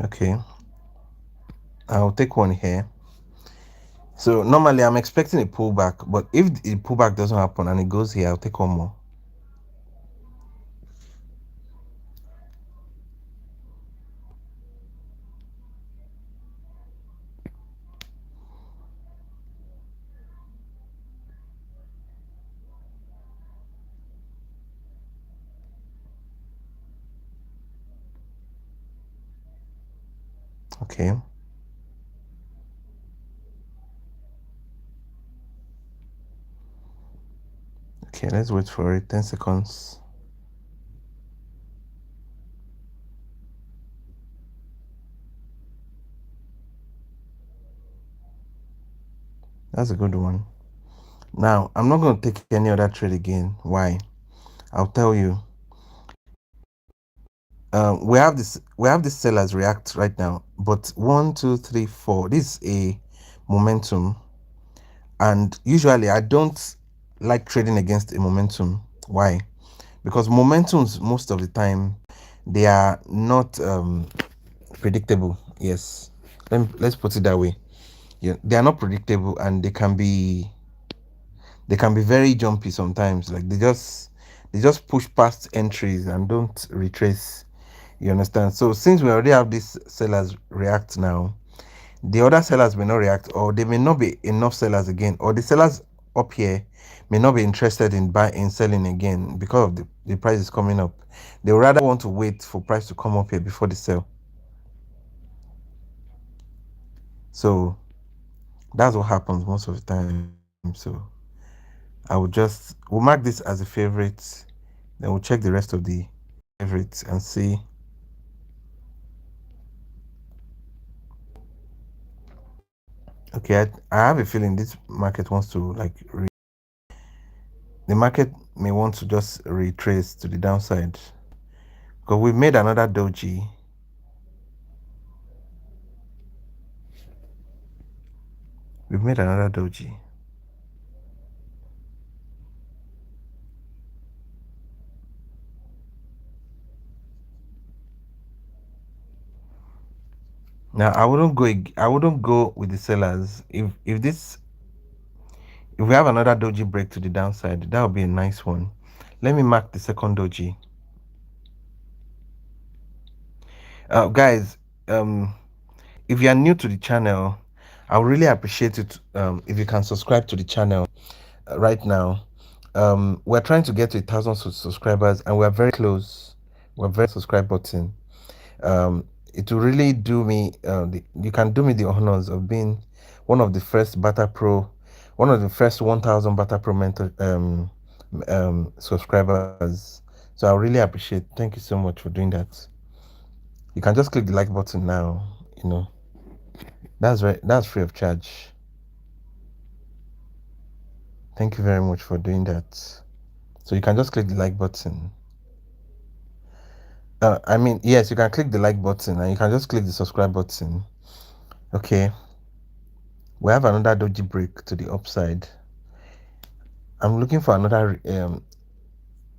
Okay, I'll take one here. So normally I'm expecting a pullback, but if the pullback doesn't happen and it goes here, I'll take one more. Okay. Okay, let's wait for it. 10 seconds. That's a good one. Now, I'm not going to take any other trade again. Why? I'll tell you. We have this sellers react right now, but 1, 2, 3, 4. This is a momentum, and usually I don't like trading against a momentum. Why? Because momentums most of the time they are not predictable. Yes, let's put it that way. Yeah, they are not predictable, and they can be very jumpy sometimes. Like they just push past entries and don't retrace. You understand? So since we already have these sellers react now, the other sellers may not react, or there may not be enough sellers again, or the sellers up here may not be interested in buying selling again because of the price is coming up. They would rather want to wait for price to come up here before they sell. So that's what happens most of the time. So we'll mark this as a favorite, then we'll check the rest of the favorites and see Okay, I have a feeling this market wants to like the market may want to just retrace to the downside because we've made another doji. We've made another doji. Now I wouldn't go with the sellers. If we have another doji break to the downside, that would be a nice one. Let me mark the second doji. Guys, if you are new to the channel, I would really appreciate it if you can subscribe to the channel right now. We're trying to get to 1,000 subscribers and we're very close. We're very subscribe button. It will really do me you can do me the honors of being one of the first Barter-Pro, one of the first 1,000 Barter-Pro mentor subscribers. So I really appreciate. Thank you so much for doing that. You can just click the like button now. You know, that's free of charge. Thank you very much for doing that. So you can just click the like button. I mean, yes, you can click the like button and you can just click the subscribe button. Okay, we have another doji break to the upside. I'm looking for another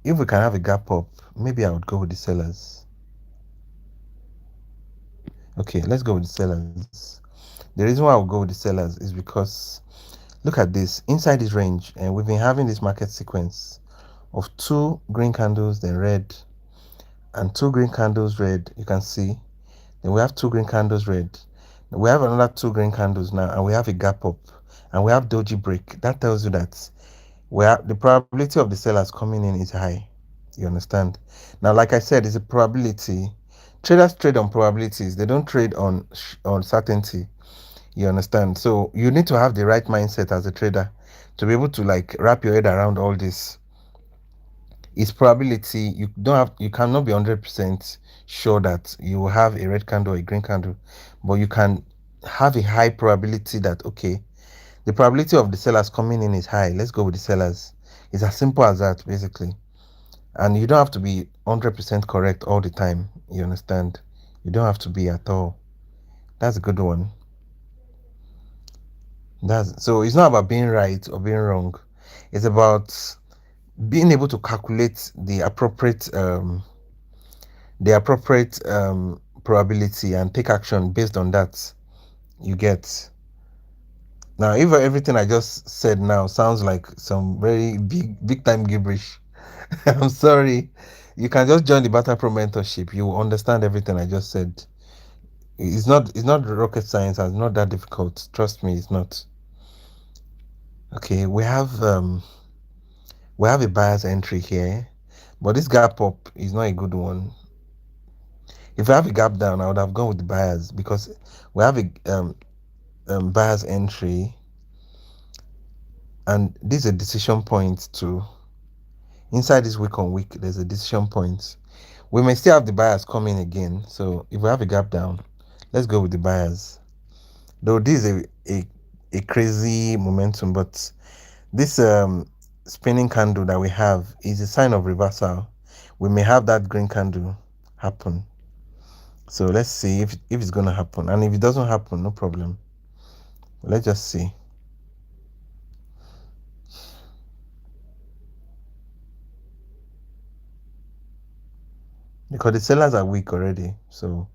if we can have a gap up, maybe I would go with the sellers. Okay, let's go with the sellers. The reason why I would go with the sellers is because look at this inside this range, and we've been having this market sequence of two green candles, then red, and two green candles red. You can see. Then we have two green candles red. We have another two green candles now, and we have a gap up, and we have doji break. That tells you that the probability of the sellers coming in is high. You understand? Now, like I said, it's a probability. Traders trade on probabilities. They don't trade on certainty. You understand? So you need to have the right mindset as a trader to be able to like wrap your head around all this. It's probability. You cannot be 100% sure that you will have a red candle or a green candle, but you can have a high probability that okay, the probability of the sellers coming in is high. Let's go with the sellers. It's as simple as that, basically. And you don't have to be 100% correct all the time. You understand? You don't have to be at all. That's a good one. That's so it's not about being right or being wrong. It's about being able to calculate the appropriate probability and take action based on that. You get. Now, if everything I just said now sounds like some very big time gibberish, I'm sorry. You can just join the Barter-Pro mentorship. You will understand everything I just said. It's not rocket science, and it's not that difficult. Trust me, it's not. Okay, we have a buyer's entry here, but this gap up is not a good one. If I have a gap down, I would have gone with the buyers because we have a buyer's entry, and this is a decision point too. Inside this week on week, there's a decision point. We may still have the buyers coming again. So if we have a gap down, let's go with the buyers. Though this is a crazy momentum, but this spinning candle that we have is a sign of reversal. We may have that green candle happen. So let's see if it's gonna happen. And if it doesn't happen, no problem. Let's just see. Because the sellers are weak already. So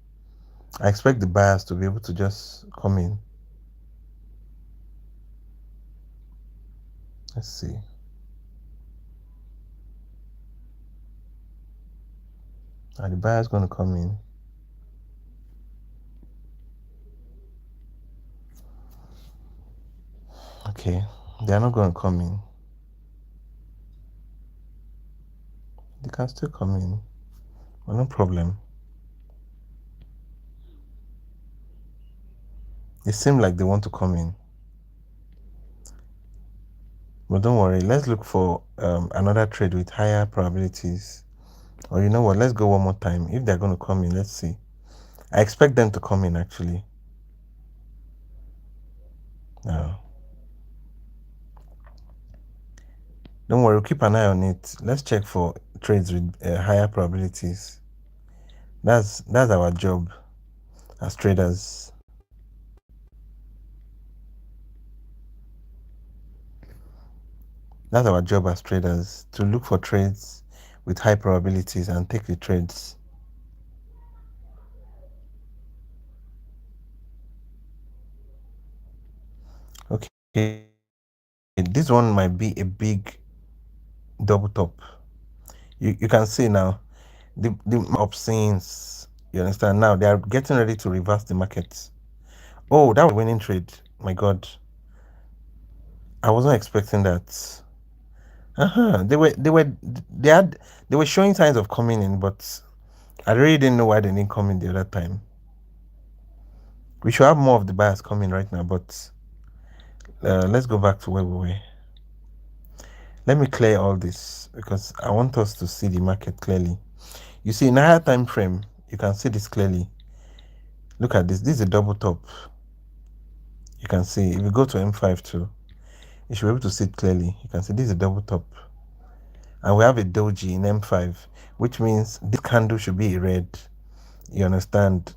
I expect the buyers to be able to just come in. Let's see. Are the buyers going to come in? Okay, they are not going to come in. They can still come in, but no problem. It seems like they want to come in. But don't worry, let's look for another trade with higher probabilities. Or you know what, let's go one more time. If they're going to come in, let's see. I expect them to come in actually. Now, don't worry, we'll keep an eye on it. Let's check for trades with higher probabilities. That's our job as traders. That's our job as traders, to look for trades with high probabilities and take the trades. Okay, this one might be a big double top. You can see now the up since, you understand, now they are getting ready to reverse the market. Oh, that was a winning trade. My god, I wasn't expecting that. They were showing signs of coming in, but I really didn't know why they didn't come in the other time. We should have more of the buyers coming right now, but let's go back to where we were. Let me clear all this because I want us to see the market clearly. You see, in a higher time frame, you can see this clearly. Look at this. This is a double top. You can see if you go to M5 too, you should be able to see it clearly. You can see this is a double top, and we have a doji in M5, which means this candle should be a red. You understand?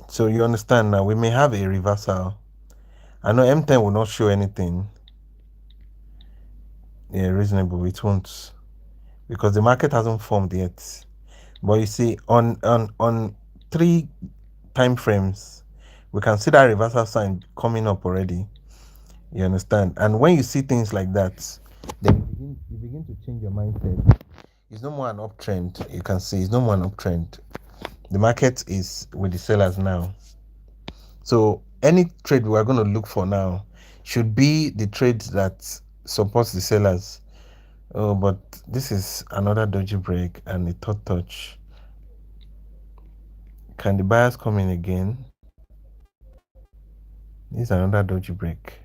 So you understand now. We may have a reversal. I know M10 will not show anything. Yeah, reasonable. It won't, because the market hasn't formed yet. But you see, on 3 time frames, we can see that reversal sign coming up already. You understand? And when you see things like that, then you begin to change your mindset. It's no more an uptrend. You can see it's no more an uptrend. The market is with the sellers now. So any trade we are going to look for now should be the trade that supports the sellers. Oh, but this is another doji break and a third touch. Can the buyers come in again? This is another doji break.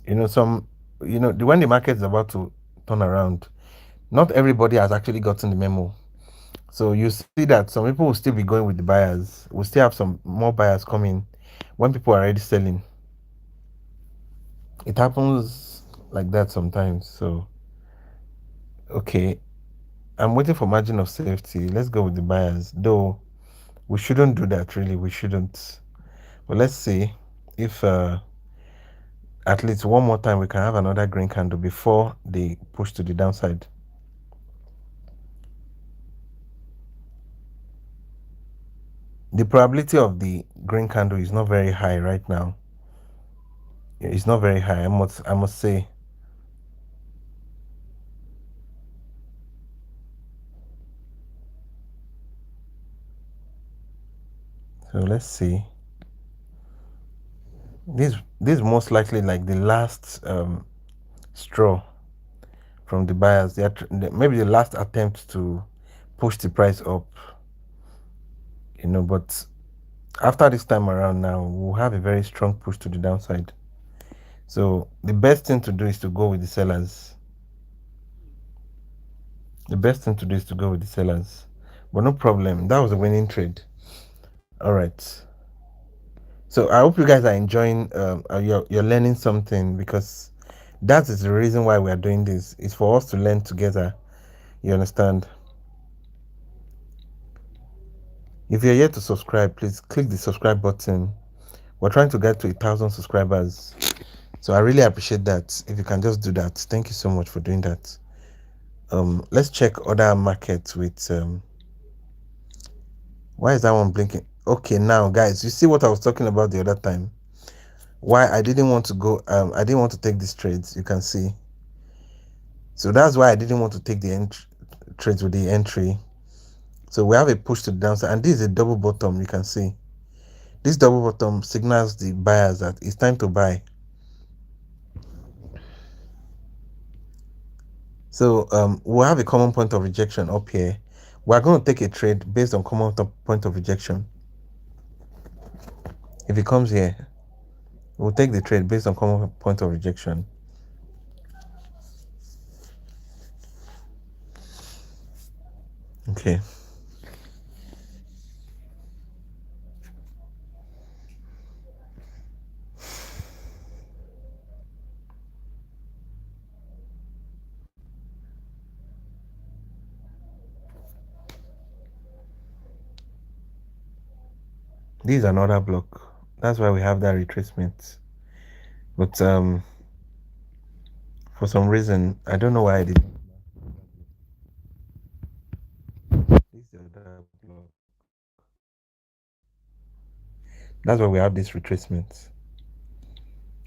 When the market is about to turn around, not everybody has actually gotten the memo. So you see that some people will still be going with the buyers. We'll still have some more buyers coming when people are already selling. It happens like that sometimes. So, okay, I'm waiting for margin of safety. Let's go with the buyers. Though we shouldn't do that, really. We shouldn't. But let's see if at least one more time we can have another green candle before they push to the downside. The probability of the green candle is not very high right now. It's not very high, I must say. So let's see. This is most likely like the last straw from the buyers. Maybe the last attempt to push the price up. But after this time around now, we'll have a very strong push to the downside. So the best thing to do is to go with the sellers. The best thing to do is to go with the sellers. But no problem. That was a winning trade. All right. So I hope you guys are enjoying. You're learning something, because that is the reason why we are doing this. It's for us to learn together. You understand? If you're yet to subscribe, please click the subscribe button. We're trying to get to 1,000 subscribers, so I really appreciate that. If you can just do that, thank you so much for doing that. Let's check other markets with why is that one blinking? Okay, now guys, you see what I was talking about the other time, why I didn't want to go, I didn't want to take these trades. You can see, so that's why I didn't want to take the trades with the entry. So we have a push to the downside, and this is a double bottom. You can see this double bottom signals the buyers that it's time to buy. So we'll have a common point of rejection up here. We're going to take a trade based on common point of rejection. If it comes here, we'll take the trade based on common point of rejection. Okay. This is another block. That's why we have that retracement. But for some reason, I don't know why I did. This is the other block. That's why we have this retracement.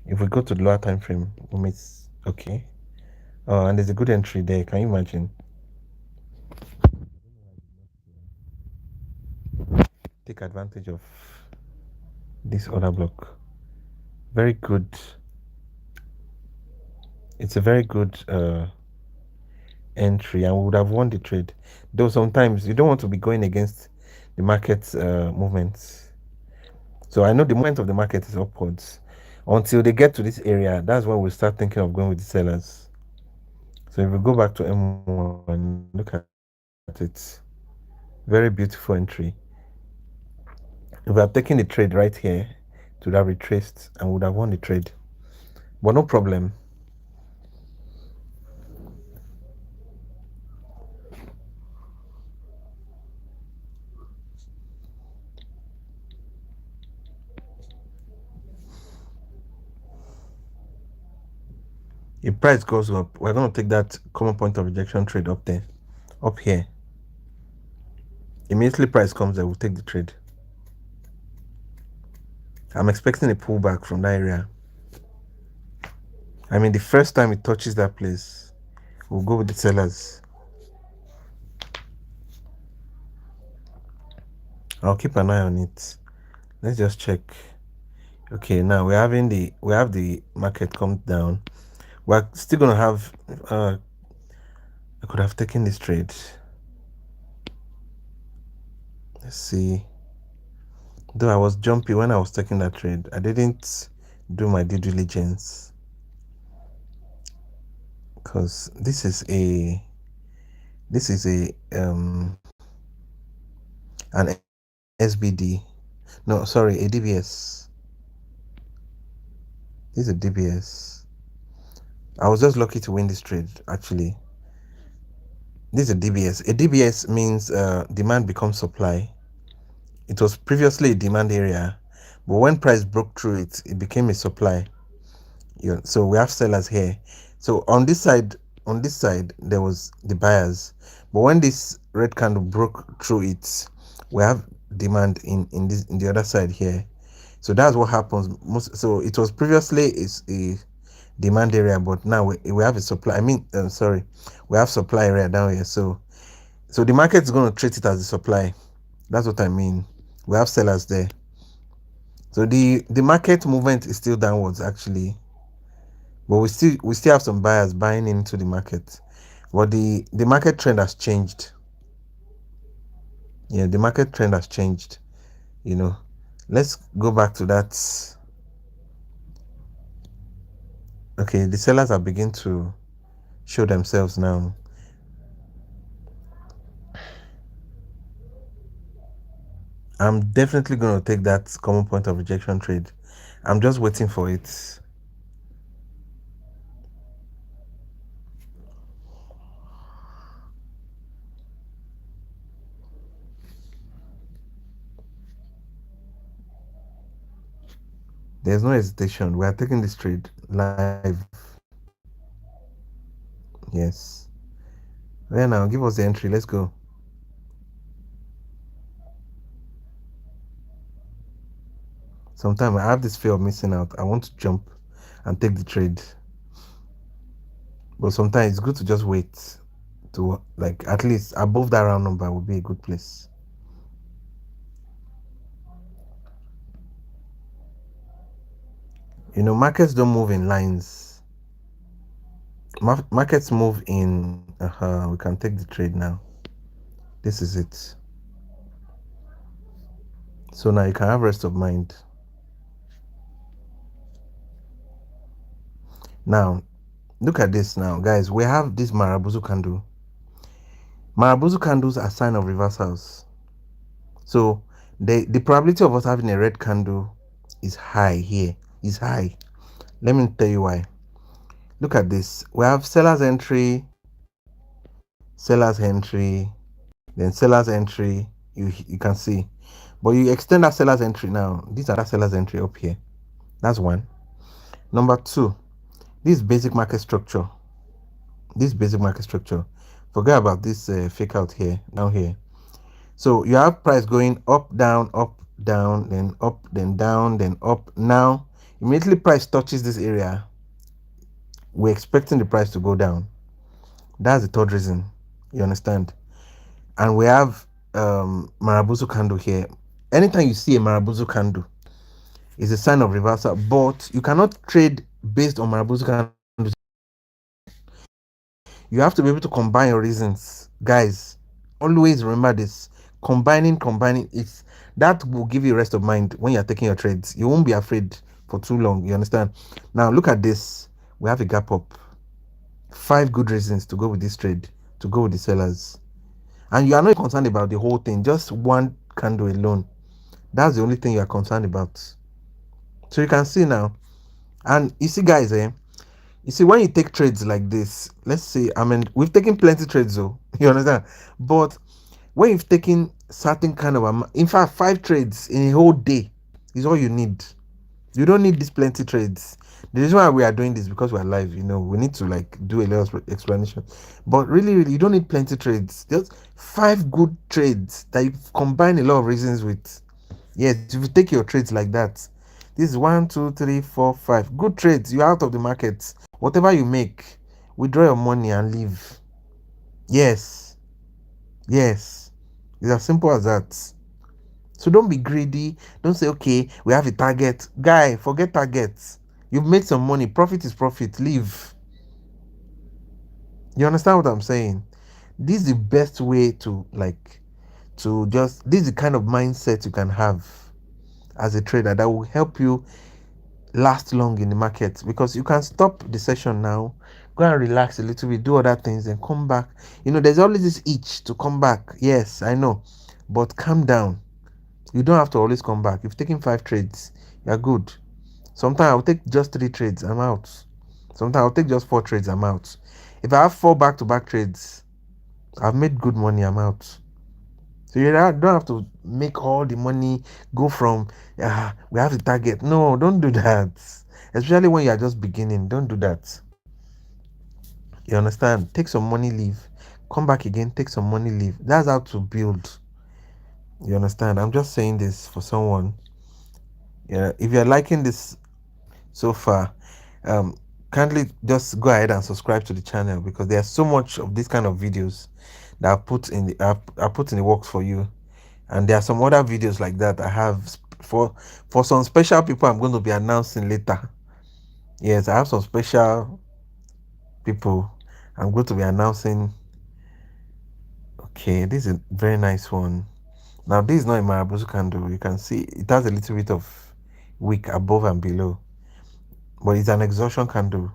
If we go to the lower time frame, we miss. Okay. Oh, and there's a good entry there. Can you imagine? Take advantage of this other block. Very good. It's a very good entry, and we would have won the trade. Though sometimes you don't want to be going against the market's movements. So I know the movement of the market is upwards. Until they get to this area, that's when we start thinking of going with the sellers. So if we go back to M1, look at it. Very beautiful entry. If we have taken the trade right here, to have retraced and would have won the trade. But no problem. If price goes up, we're going to take that common point of rejection trade up there, up here. Immediately price comes there, we'll take the trade. I'm expecting a pullback from that area. I mean, the first time it touches that place, we'll go with the sellers. I'll keep an eye on it. Let's just check. Okay, now we have the market come down. We're still gonna have I could have taken this trade. Let's see. Though I was jumpy when I was taking that trade, I didn't do my due diligence, because this is a an SBD. No, sorry, a DBS. This is a DBS. I was just lucky to win this trade, actually. This is a DBS. A DBS means demand becomes supply. It was previously a demand area, but when price broke through it, it became a supply. Yeah, so we have sellers here. So on this side, there was the buyers, but when this red candle broke through it, we have demand in the other side here. So that's what happens most. So it was previously is a demand area, but now we have a supply. I mean, sorry, we have supply area down here. So the market is going to treat it as a supply. That's what I mean. We have sellers there. So the market movement is still downwards, actually, but we still have some buyers buying into the market. But the market trend has changed. Yeah, the market trend has changed. You know, let's go back to that. Okay, the sellers are beginning to show themselves now. I'm definitely going to take that common point of rejection trade. I'm just waiting for it. There's no hesitation. We are taking this trade live. Yes. Yeah, now give us the entry. Let's go. Sometimes I have this fear of missing out. I want to jump and take the trade. But sometimes it's good to just wait to, like, at least above that round number would be a good place. You know, markets don't move in lines. Markets move in. We can take the trade now. This is it. So now you can have rest of mind. Now, look at this now, guys. We have this Marabuzu candle. Marabuzu candles are sign of reversals. So the probability of us having a red candle is high here. Is high. Let me tell you why. Look at this. We have seller's entry, seller's entry, then seller's entry. You can see. But you extend that seller's entry now. These are that seller's entry up here. That's one. Number two, this basic market structure. This basic market structure. Forget about this fake out here, down here. So you have price going up, down, then up, then down, then up. Now, immediately price touches this area, we're expecting the price to go down. That's the third reason. You understand? And we have Marabuzu candle here. Anytime you see a Marabuzu candle, it's a sign of reversal. But you cannot trade based on Marabuzu candles. You have to be able to combine your reasons, guys. Always remember this. Combining it's that will give you rest of mind when you're taking your trades. You won't be afraid for too long. You understand? Now look at this. We have a gap up. 5 good reasons to go with this trade, to go with the sellers. And you are not concerned about the whole thing, just one candle alone. That's the only thing you are concerned about. So you can see now. And you see, guys, you see, when you take trades like this, let's say, I mean, we've taken plenty trades though, you understand? But when you've taken certain kind of amount, in fact, 5 trades in a whole day is all you need. You don't need these plenty trades. The reason why we are doing this because we're live, we need to like do a little explanation. But really, you don't need plenty trades. Just 5 good trades that you combine a lot of reasons with. Yes, if you take your trades like that, this is 1, 2, 3, 4, 5 good trades. You're out of the market. Whatever you make, withdraw your money and leave. Yes, yes, it's as simple as that. So don't be greedy. Don't say, okay, we have a target. Guy, forget targets. You've made some money. Profit is profit. Leave. You understand what I'm saying? This is the best way to this is the kind of mindset you can have as a trader that will help you last long in the market, because you can stop the session now, go and relax a little bit, do other things, and come back. There's always this itch to come back. Yes, I know, but calm down. You don't have to always come back. If you've taken 5 trades, you're good. Sometimes I'll take just 3 trades, I'm out. Sometimes I'll take just 4 trades, I'm out. If I have 4 back-to-back trades, I've made good money, I'm out. So you don't have to make all the money go from we have the target. No, don't do that. Especially when you are just beginning, don't do that. You understand? Take some money, leave. Come back again, take some money, leave. That's how to build. You understand? I'm just saying this for someone. Yeah, if you're liking this so far, kindly just go ahead and subscribe to the channel, because there's so much of this kind of videos that I put in the works for you. And there are some other videos like that I have for some special people I'm going to be announcing later. Yes, I have some special people I'm going to be announcing. Okay, this is a very nice one. Now this is not a Marabuzu candle. You can see it has a little bit of wick above and below, but it's an exhaustion candle.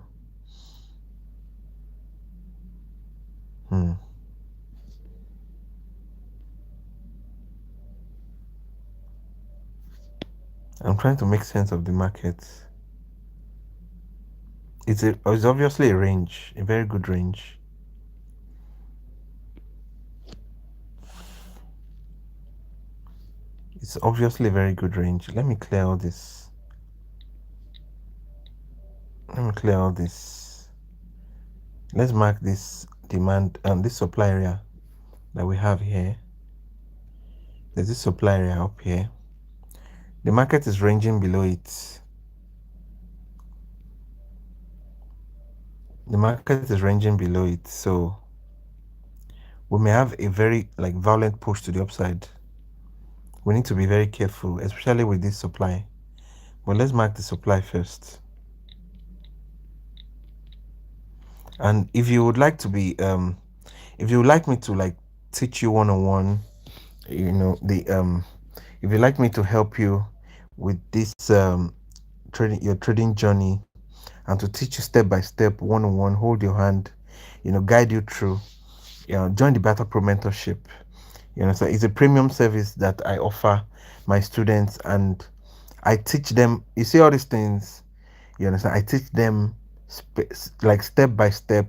I'm trying to make sense of the market. It's obviously a range, a very good range. It's obviously a very good range. Let me clear all this. Let's mark this demand and this supply area that we have here. There's this supply area up here. The market is ranging below it. The market is ranging below it, so we may have a very violent push to the upside. We need to be very careful, especially with this supply. But let's mark the supply first. And if you would like to be if you would like me to teach you one-on-one, if you'd like me to help you with this your trading journey, and to teach you step by step, one-on-one, hold your hand, guide you through, join the Barter-Pro mentorship. So it's a premium service that I offer my students, and I teach them. You see all these things, you understand? I teach them step by step.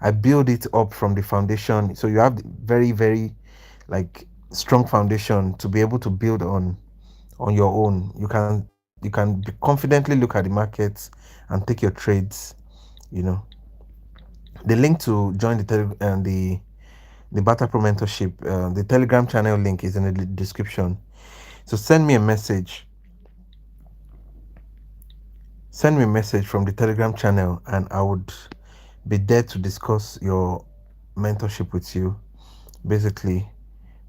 I build it up from the foundation, so you have very, very strong foundation to be able to build on your own. You can confidently look at the markets and take your trades. You know, the link to join the Barter-Pro mentorship, the Telegram channel link is in the description. So send me a message from the Telegram channel, and I would be there to discuss your mentorship with you. Basically,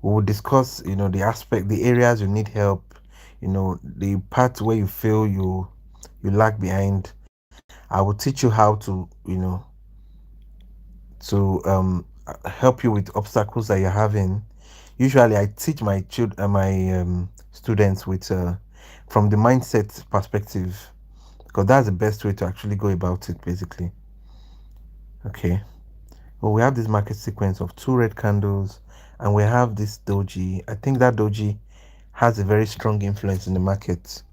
we will discuss, the areas you need help, the parts where you feel you lag behind. I will teach you how to help you with obstacles that you're having. Usually, I teach my students with from the mindset perspective, because that's the best way to actually go about it. Basically, okay. Well, we have this market sequence of two red candles, and we have this doji. I think that doji has a very strong influence in the market.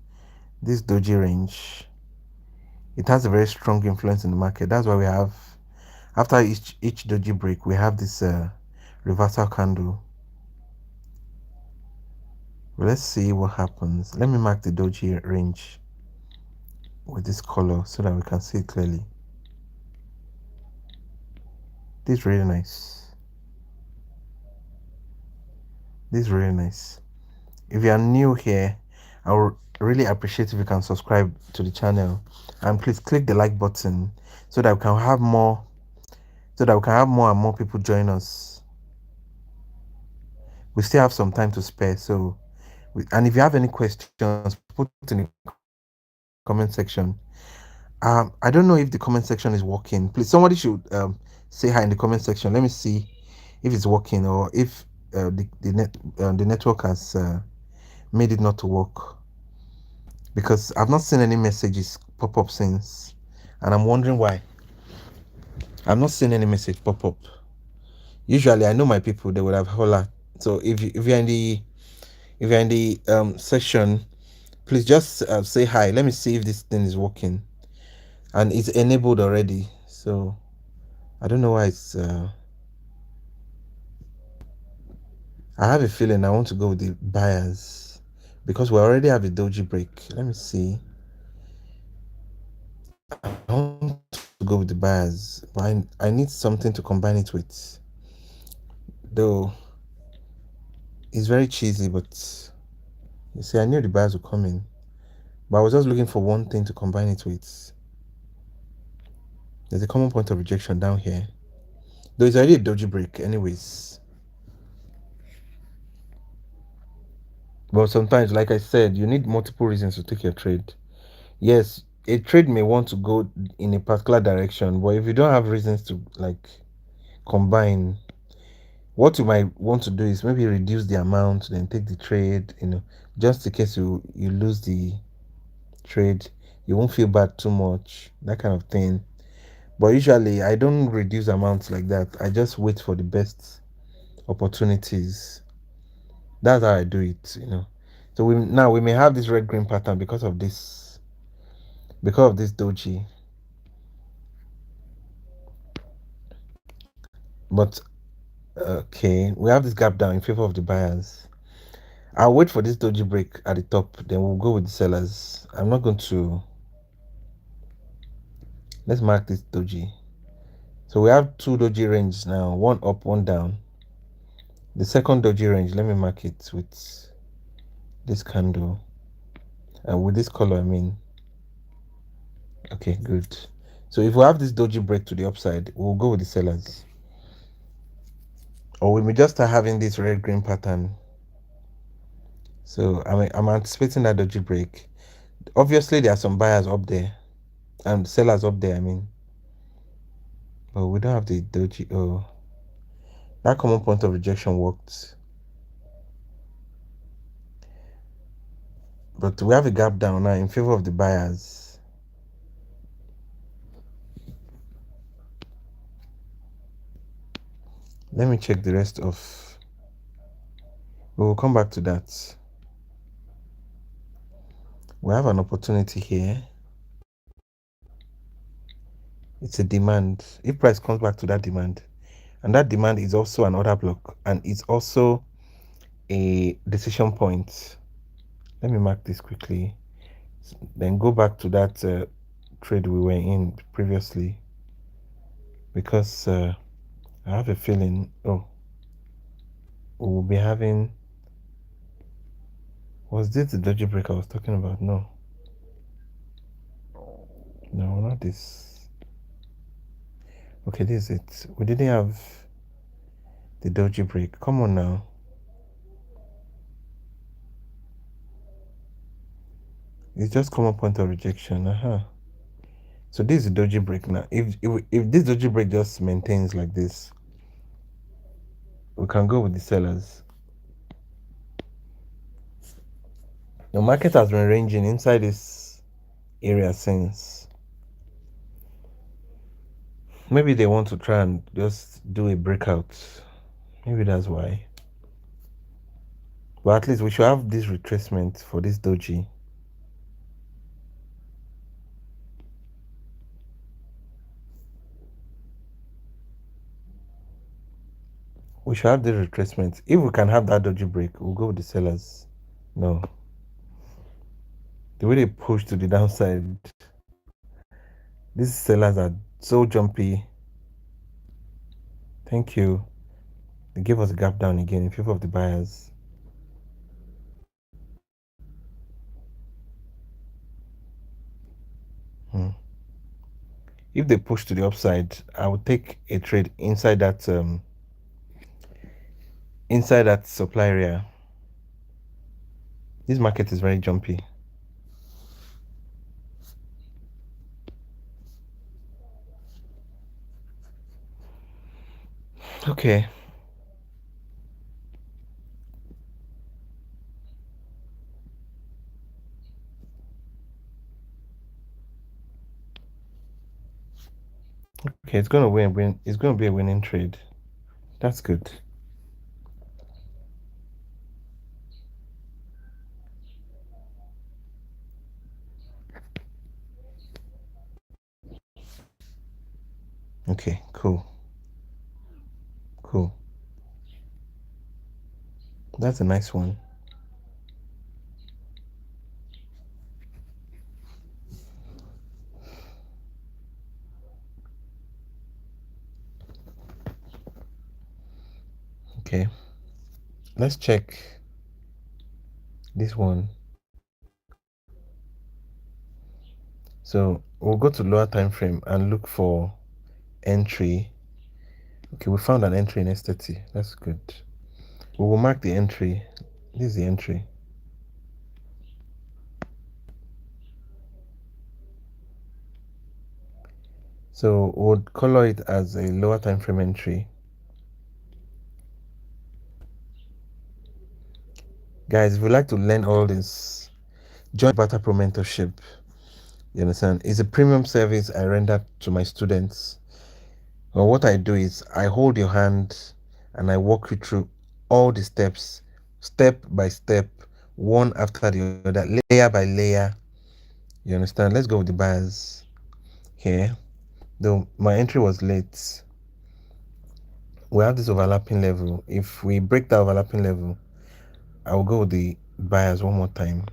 This doji range, it has a very strong influence in the market. That's why we have, after each doji break, we have this reversal candle. Let's see what happens. Let me mark the doji range with this color so that we can see it clearly. This is really nice. This is really nice. If you are new here, I would really appreciate if you can subscribe to the channel, and please click the like button so that we can have more and more people join us. We still have some time to spare, so and if you have any questions, put it in the comment section. I don't know if the comment section is working. Please, somebody should say hi in the comment section. Let me see if it's working, or if the network has made it not to work, because I've not seen any messages pop up since, and I'm wondering why. I've not seen any message pop up. Usually, I know my people, they would have holla. So if you're in the session, please just say hi. Let me see if this thing is working, and it's enabled already. So I don't know why it's. I have a feeling I want to go with the buyers, because we already have a doji break. Let me see. I want to go with the buyers, but I need something to combine it with. Though it's very cheesy, but you see, I knew the buyers would come in, but I was just looking for one thing to combine it with. There's a common point of rejection down here, though it's already a doji break, anyways. But sometimes, like I said, you need multiple reasons to take your trade. Yes, a trade may want to go in a particular direction, but if you don't have reasons to like combine, what you might want to do is maybe reduce the amount, then take the trade, just in case you lose the trade, you won't feel bad too much, that kind of thing. But usually I don't reduce amounts like that. I just wait for the best opportunities. That's how I do it. So we may have this red green pattern because of this doji. But okay, we have this gap down in favor of the buyers. I'll wait for this doji break at the top, then we'll go with the sellers. I'm not going to. Let's mark this doji. So we have two doji ranges now, one up, one down. The second doji range, let me mark it with this candle, and with this color, I mean. Okay, good. So if we have this doji break to the upside, we'll go with the sellers. Or we may just start having this red green pattern. So I'm anticipating that doji break. Obviously, there are some buyers up there and sellers up there, I mean. But we don't have the doji. Oh, that common point of rejection worked. But we have a gap down now in favor of the buyers. Let me check the rest of. We will come back to that. We have an opportunity here. It's a demand. If price comes back to that demand, and that demand is also an order block, and it's also a decision point. Let me mark this quickly. Then go back to that trade we were in previously, because I have a feeling, oh, we'll be having, was this the doji break I was talking about? No, not this. Okay, this is it. We didn't have the doji break. Come on now. It's just common point of rejection. So this is the doji break now. If this doji break just maintains like this, we can go with the sellers. The market has been ranging inside this area since. Maybe they want to try and just do a breakout. Maybe that's why. But at least we should have this retracement for this doji. We should have this retracement. If we can have that doji break, we'll go with the sellers. No. The way they push to the downside, these sellers are so jumpy. Thank you. They gave us a gap down again in favor of the buyers. If they push to the upside, I would take a trade inside that supply area. This market is very jumpy. Okay. Okay, it's gonna win. It's gonna be a winning trade. That's good. Okay, cool. Cool. That's a nice one. Okay. Let's check this one. So we'll go to lower time frame and look for entry. Okay, we found an entry in S30. That's good. We will mark the entry. This is the entry. So we'll color it as a lower time frame entry. Guys, if you'd like to learn all this, join Barter-Pro mentorship. You understand? It's a premium service I render to my students. Well, what I do is I hold your hand and I walk you through all the steps, step by step, one after the other, layer by layer. You understand? Let's go with the buyers here. Though my entry was late, we have this overlapping level. If we break that overlapping level, I will go with the buyers one more time.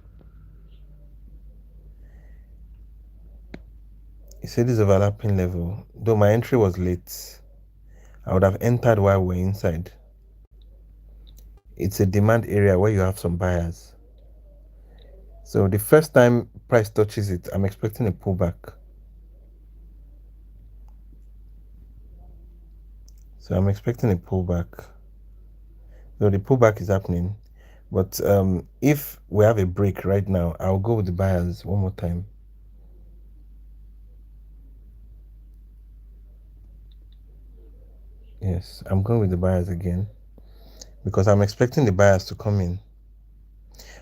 You see this overlapping level, though my entry was late, I would have entered while we're inside. It's a demand area where you have some buyers. So the first time price touches it, I'm expecting a pullback. So I'm expecting a pullback. So the pullback is happening. But if we have a break right now, I'll go with the buyers one more time. Yes, I'm going with the buyers again because I'm expecting the buyers to come in.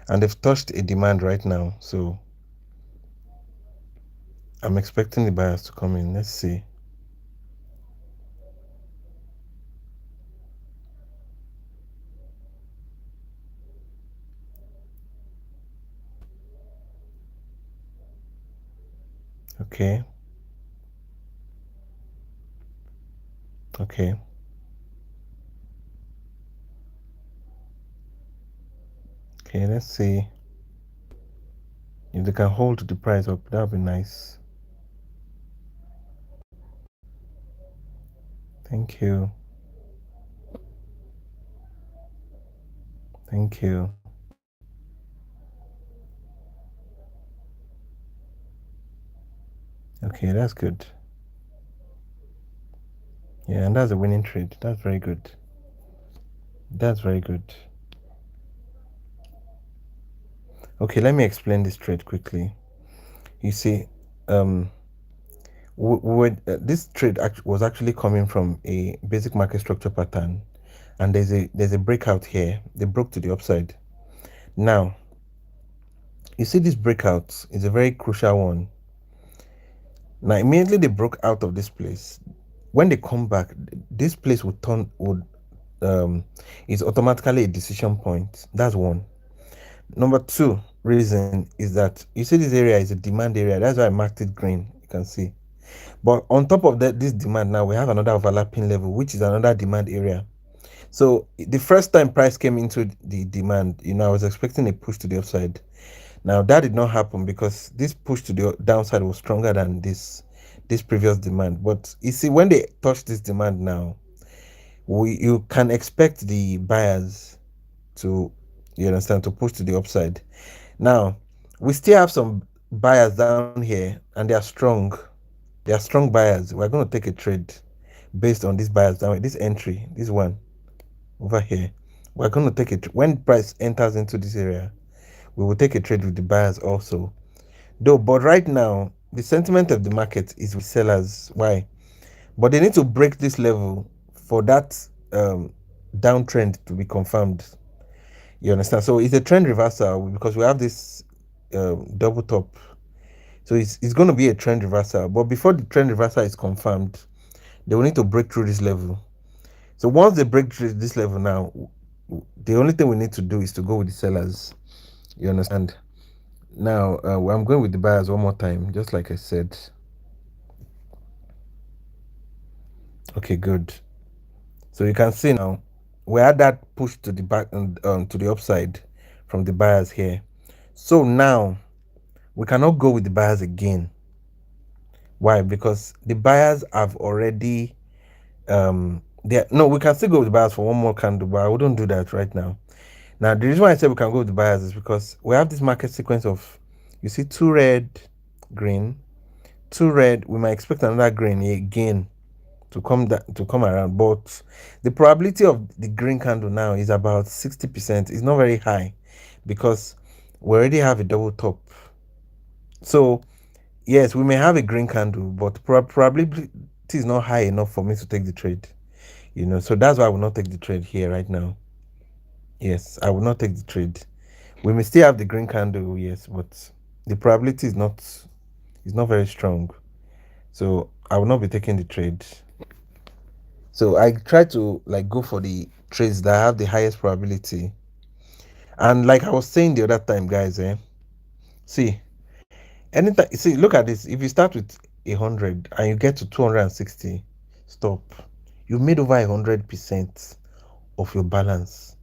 And they've touched a demand right now. So I'm expecting the buyers to come in. Let's see. Okay. Okay. Okay, let's see if they can hold the price up. That would be nice. Thank you. Thank you. Okay, that's good. Yeah, and that's a winning trade. That's very good. That's very good. Okay, let me explain this trade quickly. You see, um, this trade was actually coming from a basic market structure pattern, and there's a breakout here. They broke to the upside. Now, you see this breakout is a very crucial one. Now, immediately they broke out of this place. When they come back, this place would is automatically a decision point. That's one. Number two reason is that you see this area is a demand area. That's why I marked it green. You can see. But on top of that, this demand now we have another overlapping level, which is another demand area. So the first time price came into the demand, I was expecting a push to the upside. Now that did not happen because this push to the downside was stronger than this previous demand. But you see, when they touch this demand now, you can expect the buyers to, you understand, to push to the upside. Now we still have some buyers down here, and they are strong. They are strong buyers. We're going to take a trade based on these buyers down here. This entry, this one over here. We're going to take it when price enters into this area. We will take a trade with the buyers also. Though, but right now, the sentiment of the market is with sellers. Why? But they need to break this level for that downtrend to be confirmed. You understand? So it's a trend reversal because we have this double top. So it's going to be a trend reversal. But before the trend reversal is confirmed, they will need to break through this level. So once they break through this level now, the only thing we need to do is to go with the sellers. You understand? Now, I'm going with the buyers one more time, just like I said. Okay, good. So you can see now, we had that push to the back and to the upside from the buyers here. So now, we cannot go with the buyers again. Why? Because the buyers have already, no, we can still go with the buyers for one more candle, but I wouldn't do that right now. Now, the reason why I said we can go with the buyers is because we have this market sequence of, you see, two red, green, two red. We might expect another green again to come around, but the probability of the green candle now is about 60%. It's not very high because we already have a double top. So yes, we may have a green candle, but probability is not high enough for me to take the trade. So that's why I will not take the trade here right now. Yes, I will not take the trade. We may still have the green candle, yes, but the probability is not very strong. So I will not be taking the trade. So I try to like go for the trades that have the highest probability. And like I was saying the other time, guys, see, anytime, see, look at this. If you start with 100 and you get to 260, stop. You made over 100% of your balance.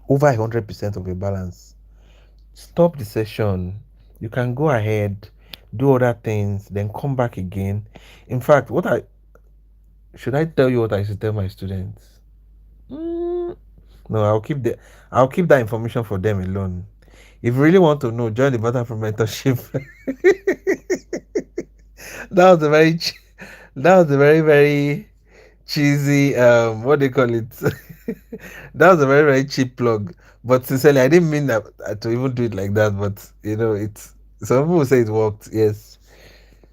Over 100% of your balance. Stop the session. You can go ahead, do other things, then come back again. In fact, should I tell you what I should tell my students? Mm, no, I'll keep that information for them alone. If you really want to know, join the Barter-Pro mentorship. that was a very that was a very very cheesy what do you call it? That was a very very cheap plug. But sincerely, I didn't mean that to even do it like that. But it's some people will say it worked. Yes.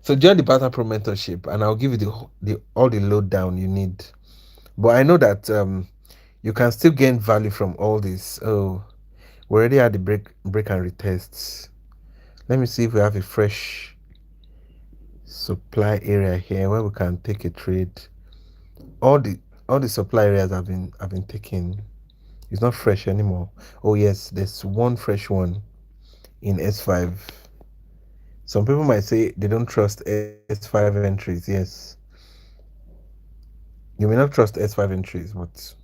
So join the Barter-Pro mentorship, and I'll give you the all the lowdown you need. But I know that you can still gain value from all this. Oh, we already had the break and retests. Let me see if we have a fresh supply area here where we can take a trade. All the supply areas have been taken. It's not fresh anymore. Oh yes, there's one fresh one in S5. Some people might say they don't trust S5 entries. Yes, you may not trust S5 entries, but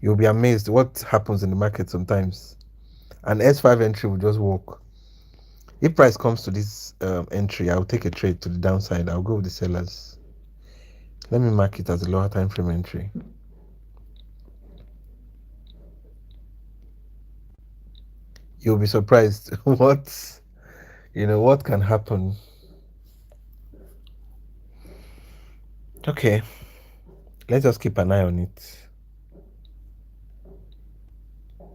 You'll be amazed what happens in the market sometimes. An S5 entry will just walk. If price comes to this entry, I'll take a trade to the downside. I'll go with the sellers. Let me mark it as a lower time frame entry. You'll be surprised what can happen. Okay, let's just keep an eye on it.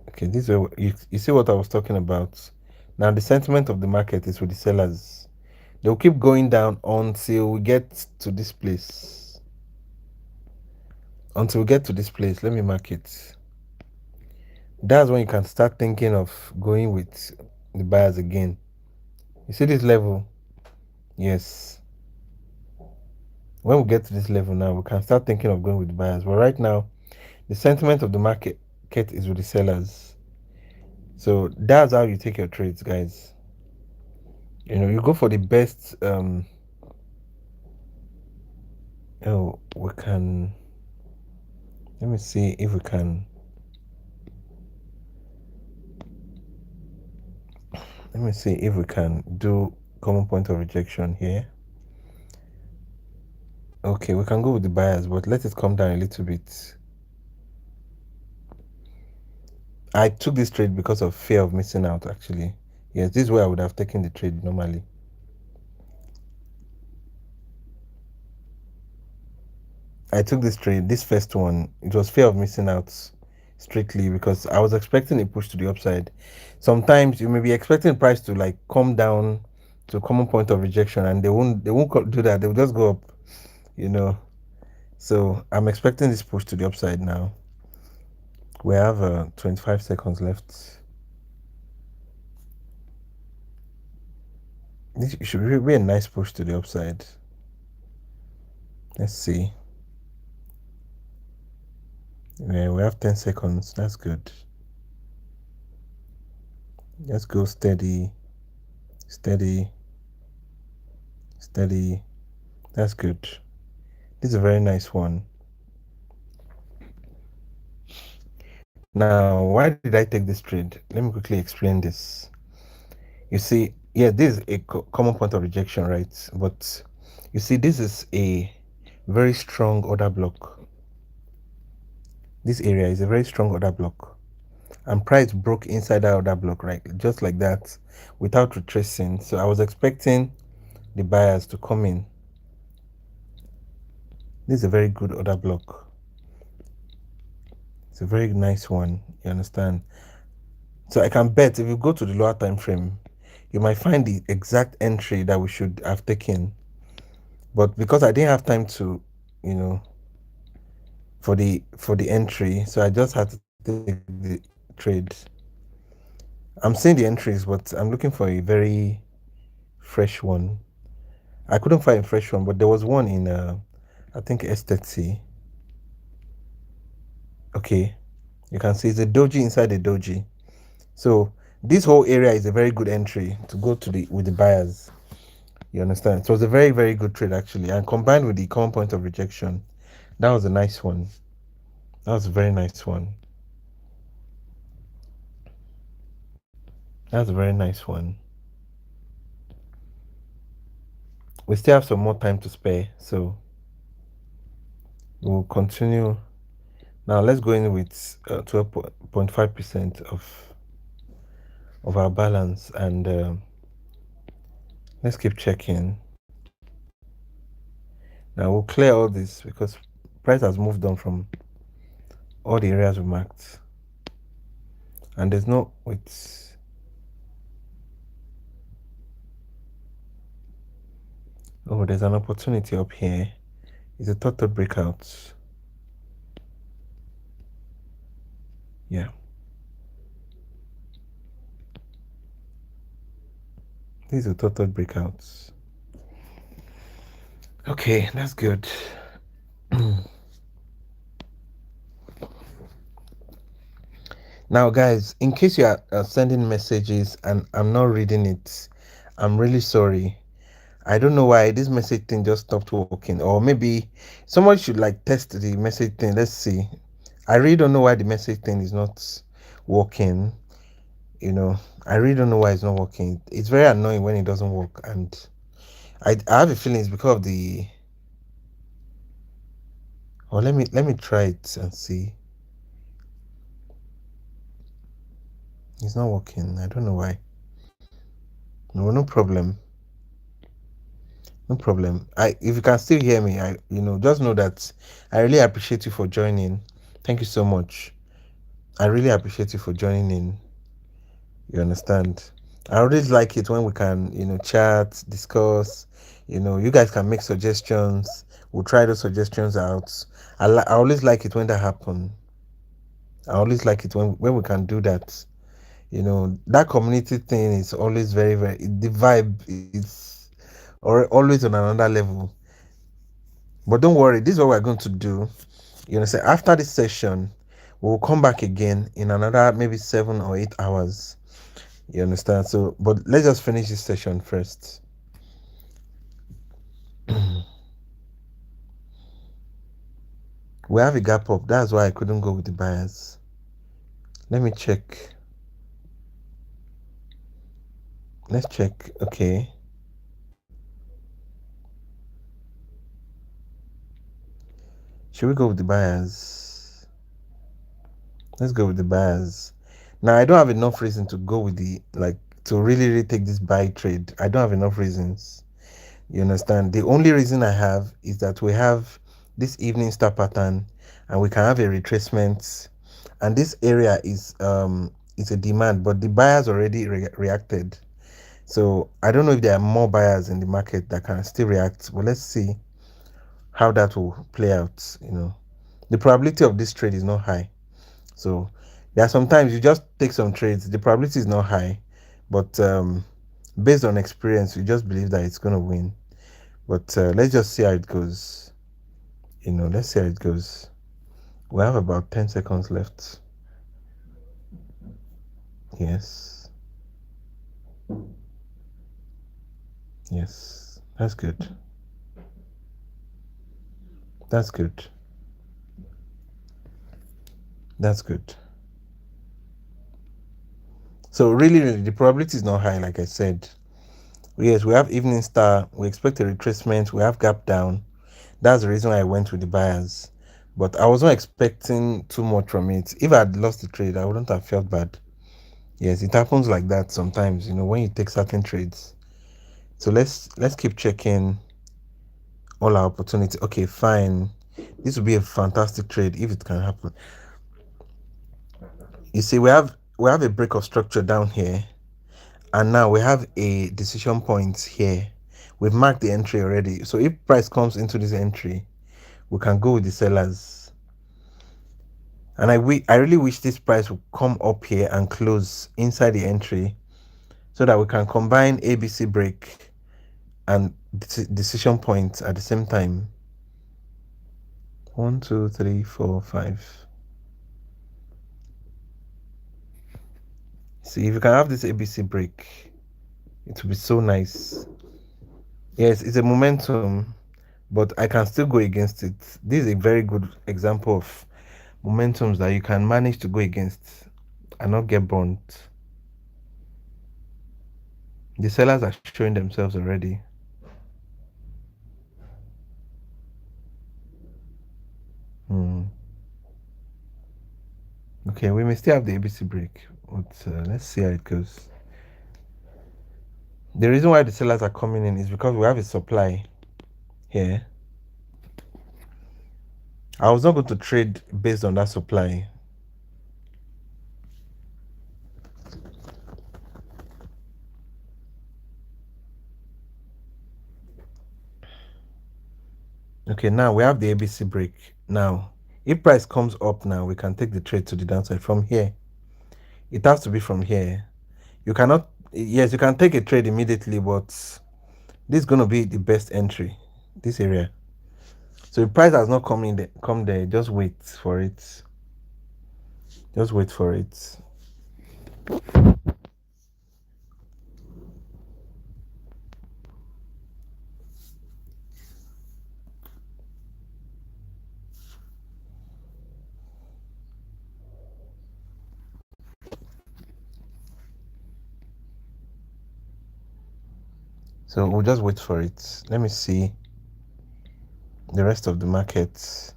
Okay, this is where you see what I was talking about. Now the sentiment of the market is with the sellers. They'll keep going down until we get to this place. Until we get to this place, let me mark it. That's when you can start thinking of going with the buyers again. You see this level? Yes. When we get to this level now, we can start thinking of going with the buyers. But right now, the sentiment of the market is with the sellers. So that's how you take your trades, guys. You go for the best. We can. Let me see if we can. Let me see if we can do common point of rejection here. Okay, we can go with the buyers, but let it come down a little bit. I took this trade because of fear of missing out, actually. Yes, this is where I would have taken the trade normally. I took this trade, this first one, it was fear of missing out strictly because I was expecting a push to the upside. Sometimes you may be expecting price to like come down to a common point of rejection and they won't do that. They'll just go up, you know. So I'm expecting this push to the upside now. We have 25 seconds left. This should be a nice push to the upside. Let's see. Yeah, we have 10 seconds. That's good. Let's go steady, steady, steady. That's good. This is a very nice one. Now, why did I take this trade? Let me quickly explain this. You see, yeah, this is a common point of rejection, right? But you see, this is a very strong order block. This area is a very strong order block. And price broke inside that order block, right? Just like that, without retracing. So I was expecting the buyers to come in. This is a very good order block. It's a very nice one. You understand? So I can bet if you go to the lower time frame, you might find the exact entry that we should have taken. But because I didn't have time to, for the entry, so I just had to take the trade. I'm seeing the entries, but I'm looking for a very fresh one. I couldn't find a fresh one, but there was one in I think S30. Okay, you can see it's a doji inside the doji. So this whole area is a very good entry to go to with the buyers. You understand? So it's a very, very good trade actually. And combined with the common point of rejection, that was a nice one. That was a very nice one. That's a very nice one. We still have some more time to spare, so we'll continue. Now let's go in with 12.5% of our balance, and let's keep checking. Now we'll clear all this because price has moved on from all the areas we marked, and there's no wait. Oh, there's an opportunity up here. It's a total breakout. Yeah. These are total breakouts. Okay, that's good. Now, guys, in case you are sending messages and I'm not reading it, I'm really sorry. I don't know why this message thing just stopped working, or maybe someone should like test the message thing. Let's see. I really don't know why the message thing is not working. You know, I really don't know why it's not working. It's very annoying when it doesn't work, and I have a feeling it's because of the. Or let me try it and see. It's not working. I don't know why. No, no problem. No problem. If you can still hear me, just know that I really appreciate you for joining. Thank you so much. I really appreciate you for joining in. You understand? I always like it when we can, chat, discuss. You guys can make suggestions. We'll try those suggestions out. I always like it when that happens. I always like it when we can do that. That community thing is always very, very. The vibe is or always on another level. But don't worry, this is what we're going to do. After this session, we'll come back again in another maybe 7 or 8 hours. You understand? So, but let's just finish this session first. We have a gap up. That's why I couldn't go with the buyers. Let me check. Let's check. Okay. Should we go with the buyers? Let's go with the buyers. Now, I don't have enough reason to go with to really, really take this buy trade. I don't have enough reasons. You understand? The only reason I have is that we have this evening star pattern and we can have a retracement. And this area is a demand, but the buyers already reacted. So I don't know if there are more buyers in the market that can still react. But let's see how that will play out. The probability of this trade is not high. So there are sometimes you just take some trades. The probability is not high, but based on experience, you just believe that it's going to win. But let's just see how it goes. Let's see how it goes. We have about 10 seconds left. Yes. Yes. That's good. That's good. That's good. So really, really, the probability is not high, like I said. Yes, we have evening star. We expect a retracement. We have gap down. That's the reason why I went with the buyers. But I wasn't expecting too much from it. If I had lost the trade, I wouldn't have felt bad. Yes, it happens like that sometimes, when you take certain trades. So let's keep checking all our opportunity. Okay, fine. This would be a fantastic trade if it can happen. You see, we have a break of structure down here, and now we have a decision point here. We've marked the entry already. So if price comes into this entry, we can go with the sellers. And I really wish this price would come up here and close inside the entry so that we can combine ABC break and decision point at the same time. 1, 2, 3, 4, 5. See, if you can have this ABC break, it will be so nice. Yes, it's a momentum, but I can still go against it. This is a very good example of momentums that you can manage to go against and not get burnt. The sellers are showing themselves already. Okay, we may still have the ABC break, but let's see how it goes. The reason why the sellers are coming in is because we have a supply here. I was not going to trade based on that supply. Okay, now we have the ABC break. Now, if price comes up now, we can take the trade to the downside from here. It has to be from here. You cannot, yes, you can take a trade immediately, but this is going to be the best entry, this area. So if price has not come there, just wait for it. Just wait for it. So we'll just wait for it. Let me see the rest of the markets.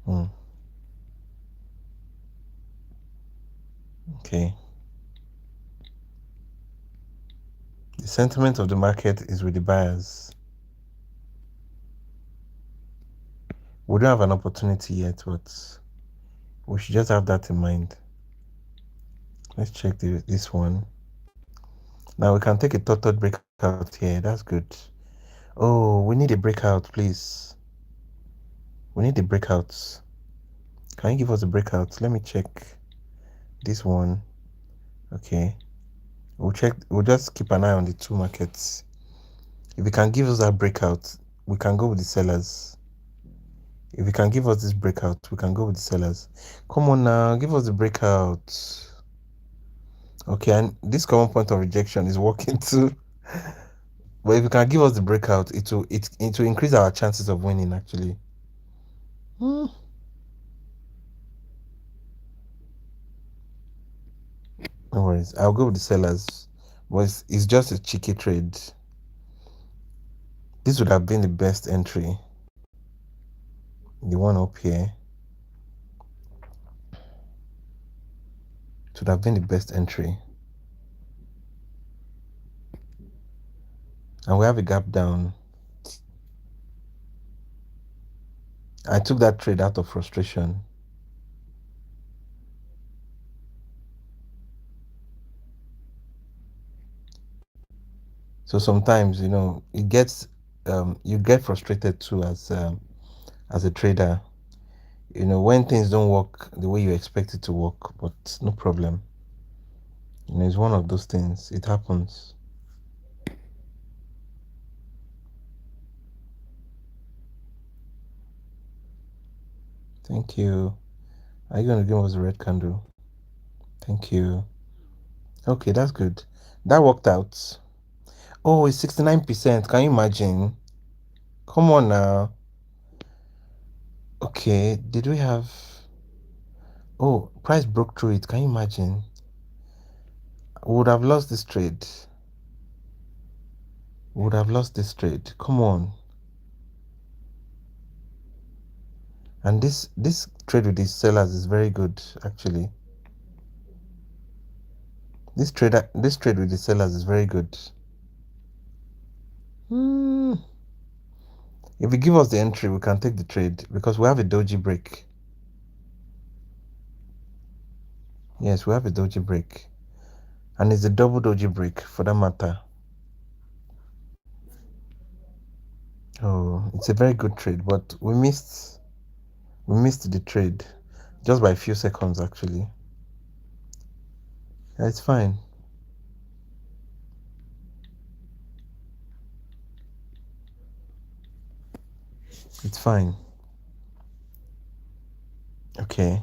Hmm. Okay. The sentiment of the market is with the buyers. We don't have an opportunity yet, but we should just have that in mind. Let's check this one. Now we can take a third breakout here. That's good. Oh, we need a breakout, please. We need a breakout. Can you give us a breakout? Let me check this one. Okay. We'll just keep an eye on the two markets. If you can give us that breakout, we can go with the sellers. If you can give us this breakout, we can go with the sellers. Come on now, give us the breakout. Okay, and this common point of rejection is working too. But if you can give us the breakout, it will increase our chances of winning actually. Hmm. No worries. I'll go with the sellers. But it's just a cheeky trade. This would have been the best entry. The one up here. It would have been the best entry. And we have a gap down. I took that trade out of frustration. So sometimes, it gets you get frustrated too as a trader. When things don't work the way you expect it to work, but no problem. It's one of those things. It happens. Thank you. Are you going to give us a red candle? Thank you. Okay, that's good. That worked out. Oh, it's 69%. Can you imagine? Come on now. Okay, did we have... Oh, price broke through it. Can you imagine? We would have lost this trade. We would have lost this trade. Come on. And this trade with these sellers is very good, actually. This trade with the sellers is very good. Hmm. If you give us the entry, we can take the trade because we have a doji break. Yes, we have a doji break. And it's a double doji break for that matter. Oh, it's a very good trade, but we missed the trade just by a few seconds actually. Yeah, it's fine. It's fine. Okay.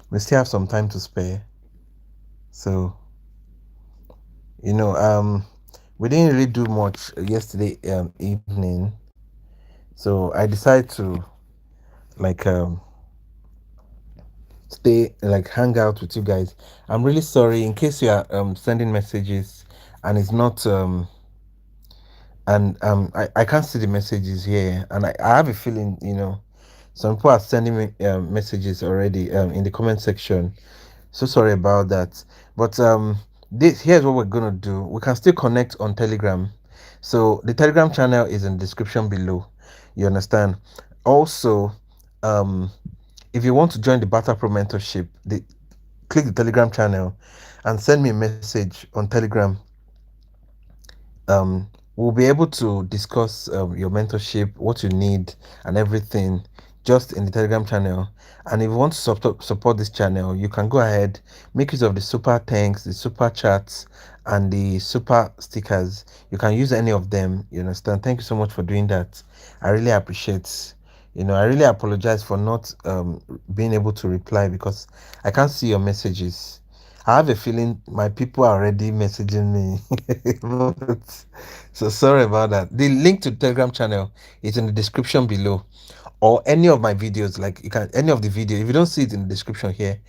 We still have some time to spare. So, we didn't really do much yesterday evening. So I decided to like stay like hang out with you guys. I'm really sorry in case you are sending messages and it's not I can't see the messages here, and I have a feeling some people are sending me messages already in the comment section. So sorry about that. But this here's what we're gonna do. We can still connect on Telegram. So the Telegram channel is in the description below. You understand? Also, um, if you want to join the Barter-Pro mentorship, click the Telegram channel and send me a message on Telegram. um we'll be able to discuss your mentorship, what you need and everything, just in the Telegram channel. And if you want to support this channel, you can go ahead, make use of the super thanks, the super chats and the super stickers. You can use any of them, you understand. Thank you so much for doing that. I really appreciate. I really apologize for not being able to reply because I can't see your messages. I have a feeling my people are already messaging me. But- so sorry about that. The link to Telegram channel is in the description below, or any of my videos. Like you can any of the video. If you don't see it in the description here,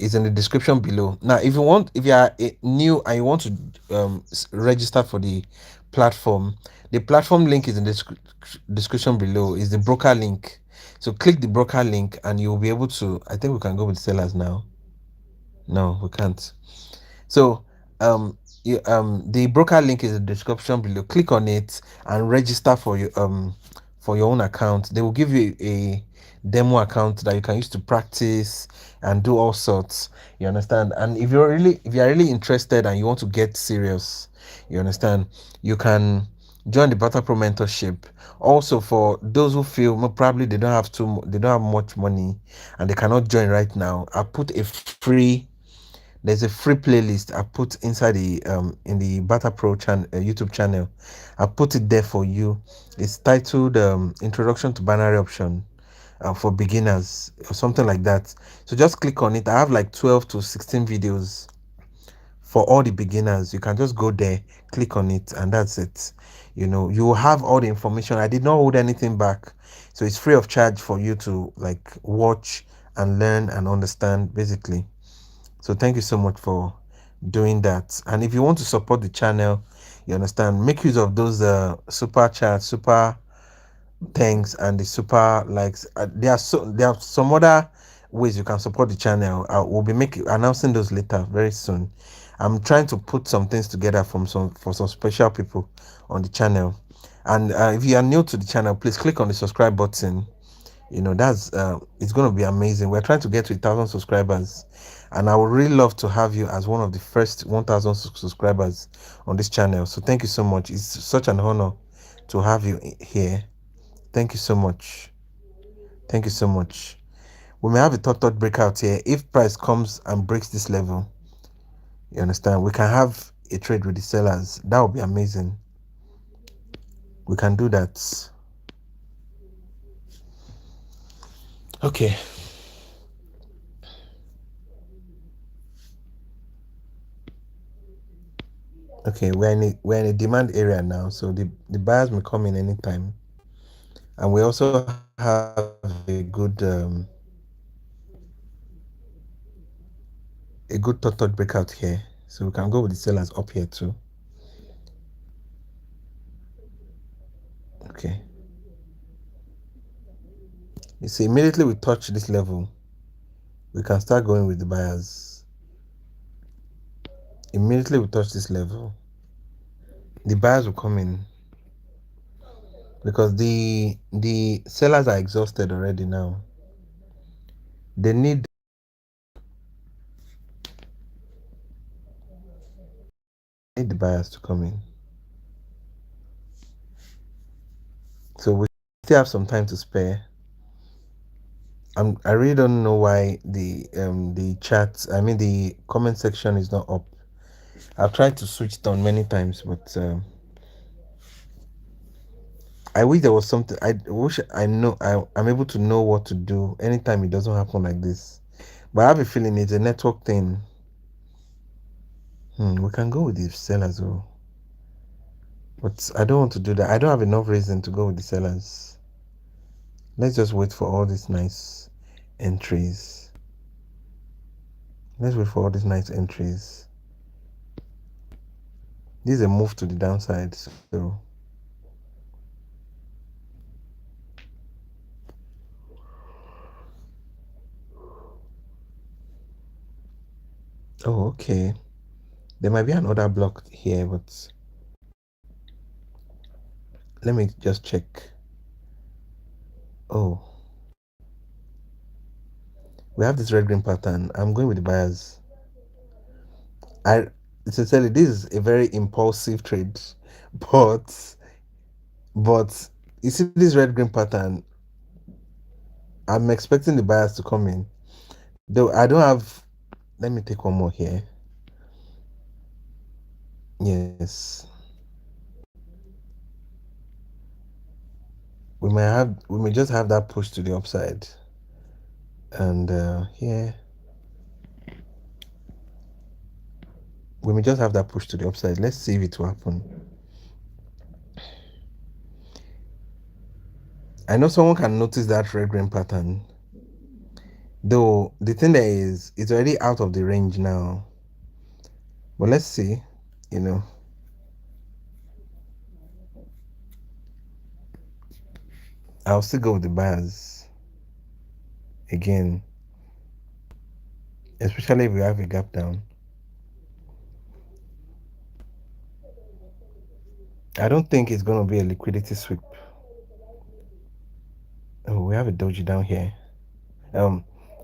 is in the description below. Now, if you want, if you are new and you want to register for the platform link is in the description below. Is the broker link. So click the broker link and you'll be able to. I think we can go with sellers now. No, we can't. So the broker link is in the description below. Click on it and register for your own account. They will give you a demo account that you can use to practice and do all sorts. You understand? And if you're really interested and you want to get serious, you understand, you can join the Barter-Pro mentorship. Also, for those who feel probably they don't have much money and they cannot join right now, I put a free there's a free playlist I put inside the in the Barter-Pro YouTube channel. I put it there for you. It's titled Introduction to Binary Option for Beginners or something like that. So just click on it. I have like 12 to 16 videos for all the beginners. You can just go there, click on it, and that's it. You know, you will have all the information. I did not hold anything back, so it's free of charge for you to like watch and learn and understand basically. So thank you so much for doing that. And if you want to support the channel, you understand, make use of those super chats, super thanks, and the super likes. There are some other ways you can support the channel. I will be making announcing those later very soon. I'm trying to put some things together from some special people on the channel. And if you are new to the channel, please click on the subscribe button. You know, that's it's going to be amazing. We're trying to get to 1,000 subscribers, and I would really love to have you as one of the first 1,000 subscribers on this channel. So thank you so much. It's such an honor to have you here. Thank you so much. Thank you so much. We may have a thought breakout here. If price comes and breaks this level, you understand, we can have a trade with the sellers. That would be amazing. We can do that. Okay. Okay, we're in a demand area now, so the buyers may come in anytime, and we also have a good thought breakout here, so we can go with the sellers up here too. Okay, you see, immediately we touch this level, we can start going with the buyers. Immediately we touch this level, the buyers will come in because the sellers are exhausted already now. They need the buyers to come in. So we still have some time to spare. I really don't know why the chat, I mean the comment section is not up. I've tried to switch it on many times, but I wish there was something. I wish I'm able to know what to do anytime it doesn't happen like this. But I have a feeling it's a network thing. We can go with the sellers, though. But I don't want to do that. I don't have enough reason to go with the sellers. Let's just wait for all these nice entries. Let's wait for all these nice entries. This is a move to the downside, so. Oh, okay. There might be another block here, but let me just check. Oh, we have this red green pattern. I'm going with the buyers. I sincerely, this is a very impulsive trade, but but you see this red green pattern. I'm expecting the buyers to come in. Though I don't have. Let me take one more here. Yes, we may just have that push to the upside, and here we may just have that push to the upside. Let's see if it will happen. I know someone can notice that red green pattern, though the thing there is it's already out of the range now. But let's see, you know. I'll still go with the buyers again, especially if we have a gap down. I don't think it's going to be a liquidity sweep. Oh, we have a doji down here. A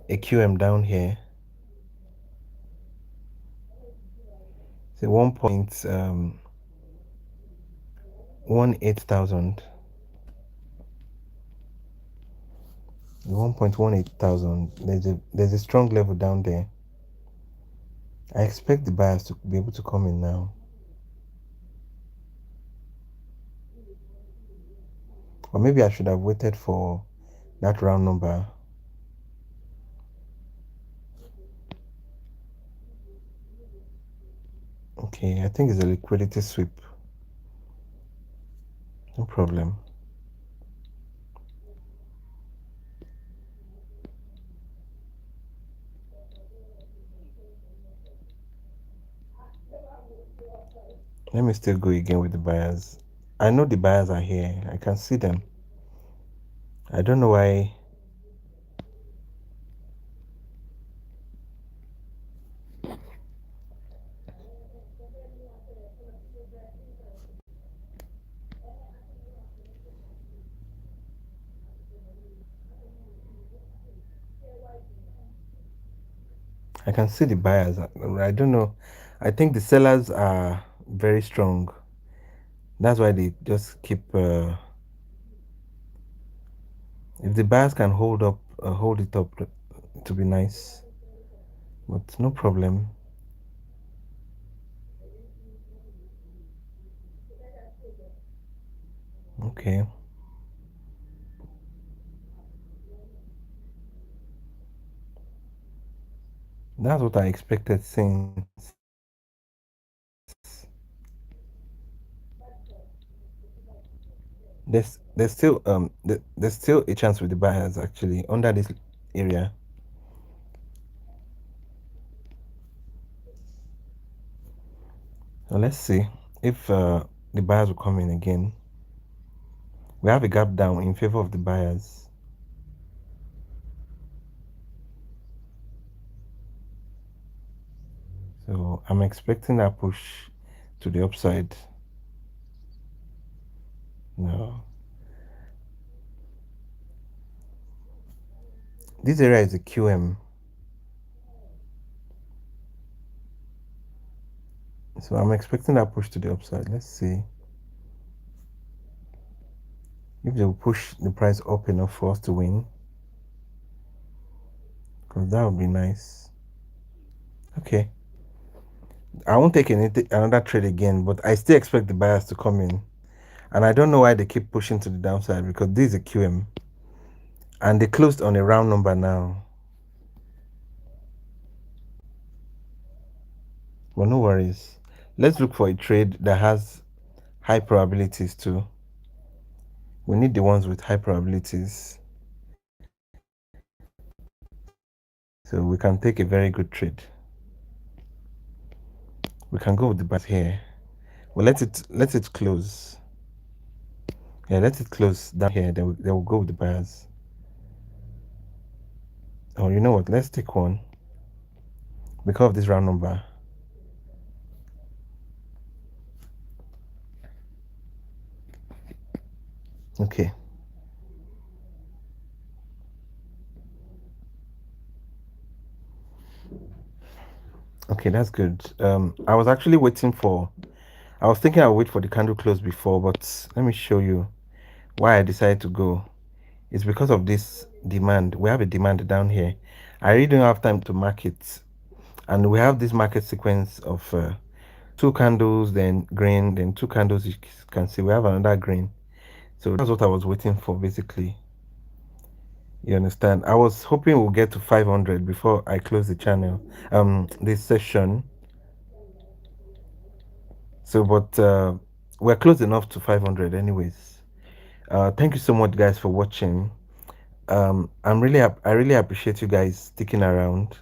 QM down here. Say 1.18,000. 1.18,000. There's a strong level down there. I expect the buyers to be able to come in now. Or maybe I should have waited for that round number. Okay, I think it's a liquidity sweep. No problem. Let me still go again with the buyers. I know the buyers are here. I can see them. I don't know why. I can see the buyers. I don't know. I think the sellers are very strong. That's why they just keep. If the buyers can hold it up, to be nice. But no problem. Okay. That's what I expected since. There's still a chance with the buyers actually under this area. So let's see if the buyers will come in again. We have a gap down in favor of the buyers. So I'm expecting that push to the upside. No. This area is a QM. So I'm expecting that push to the upside. Let's see if they will push the price up enough for us to win. Because that would be nice. Okay. I won't take another trade again, but I still expect the buyers to come in. And I don't know why they keep pushing to the downside because this is a QM. And they closed on a round number now. Well, no worries. Let's look for a trade that has high probabilities too. We need the ones with high probabilities. So we can take a very good trade. We can go with the buyers here. Well, let it close. Yeah, let it close down here. They will go with the buyers. Oh, you know what? Let's take one because of this round number. Okay. Okay, that's good. I was actually waiting for. I was thinking I'll wait for the candle close before, but let me show you why I decided to go. It's because of this demand. We have a demand down here. I really don't have time to mark it, and we have this market sequence of two candles, then green, then two candles. You can see we have another green. So that's what I was waiting for, basically. You understand? I was hoping we'll get to 500 before I close the channel. This session. So, but we're close enough to 500, anyways. Thank you so much, guys, for watching. I really appreciate you guys sticking around.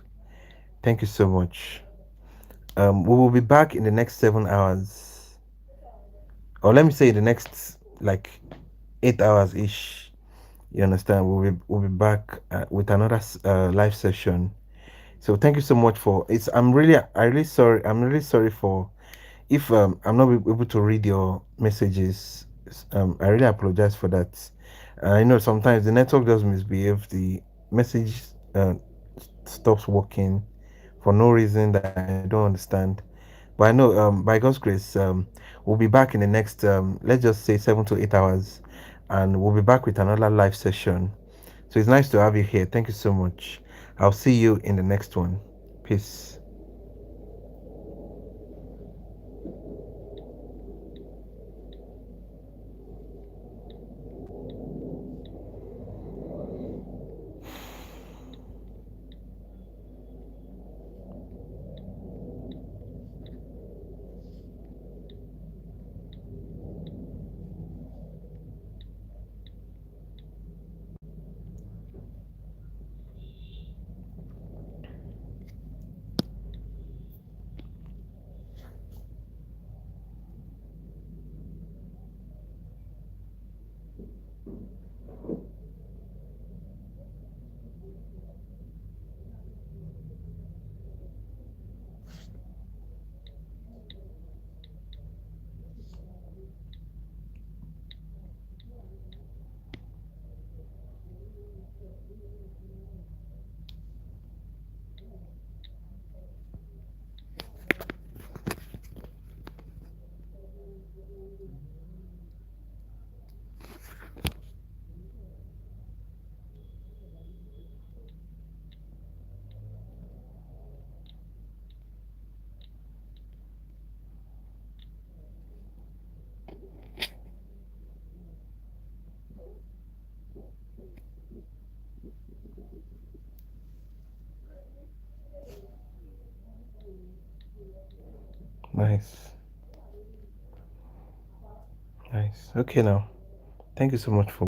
Thank you so much. We will be back in the next 7 hours, or let me say the next like 8 hours ish. You understand? We'll be back with another live session. So thank you so much for it's. I'm really sorry for if I'm not able to read your messages. I really apologize for that. I know sometimes the network does misbehave. The message stops working for no reason that I don't understand. But I know by God's grace, we'll be back in the next let's just say 7 to 8 hours, and we'll be back with another live session. So it's nice to have you here. Thank you so much. I'll see you in the next one. Peace. Nice. Nice. Okay now. Thank you so much for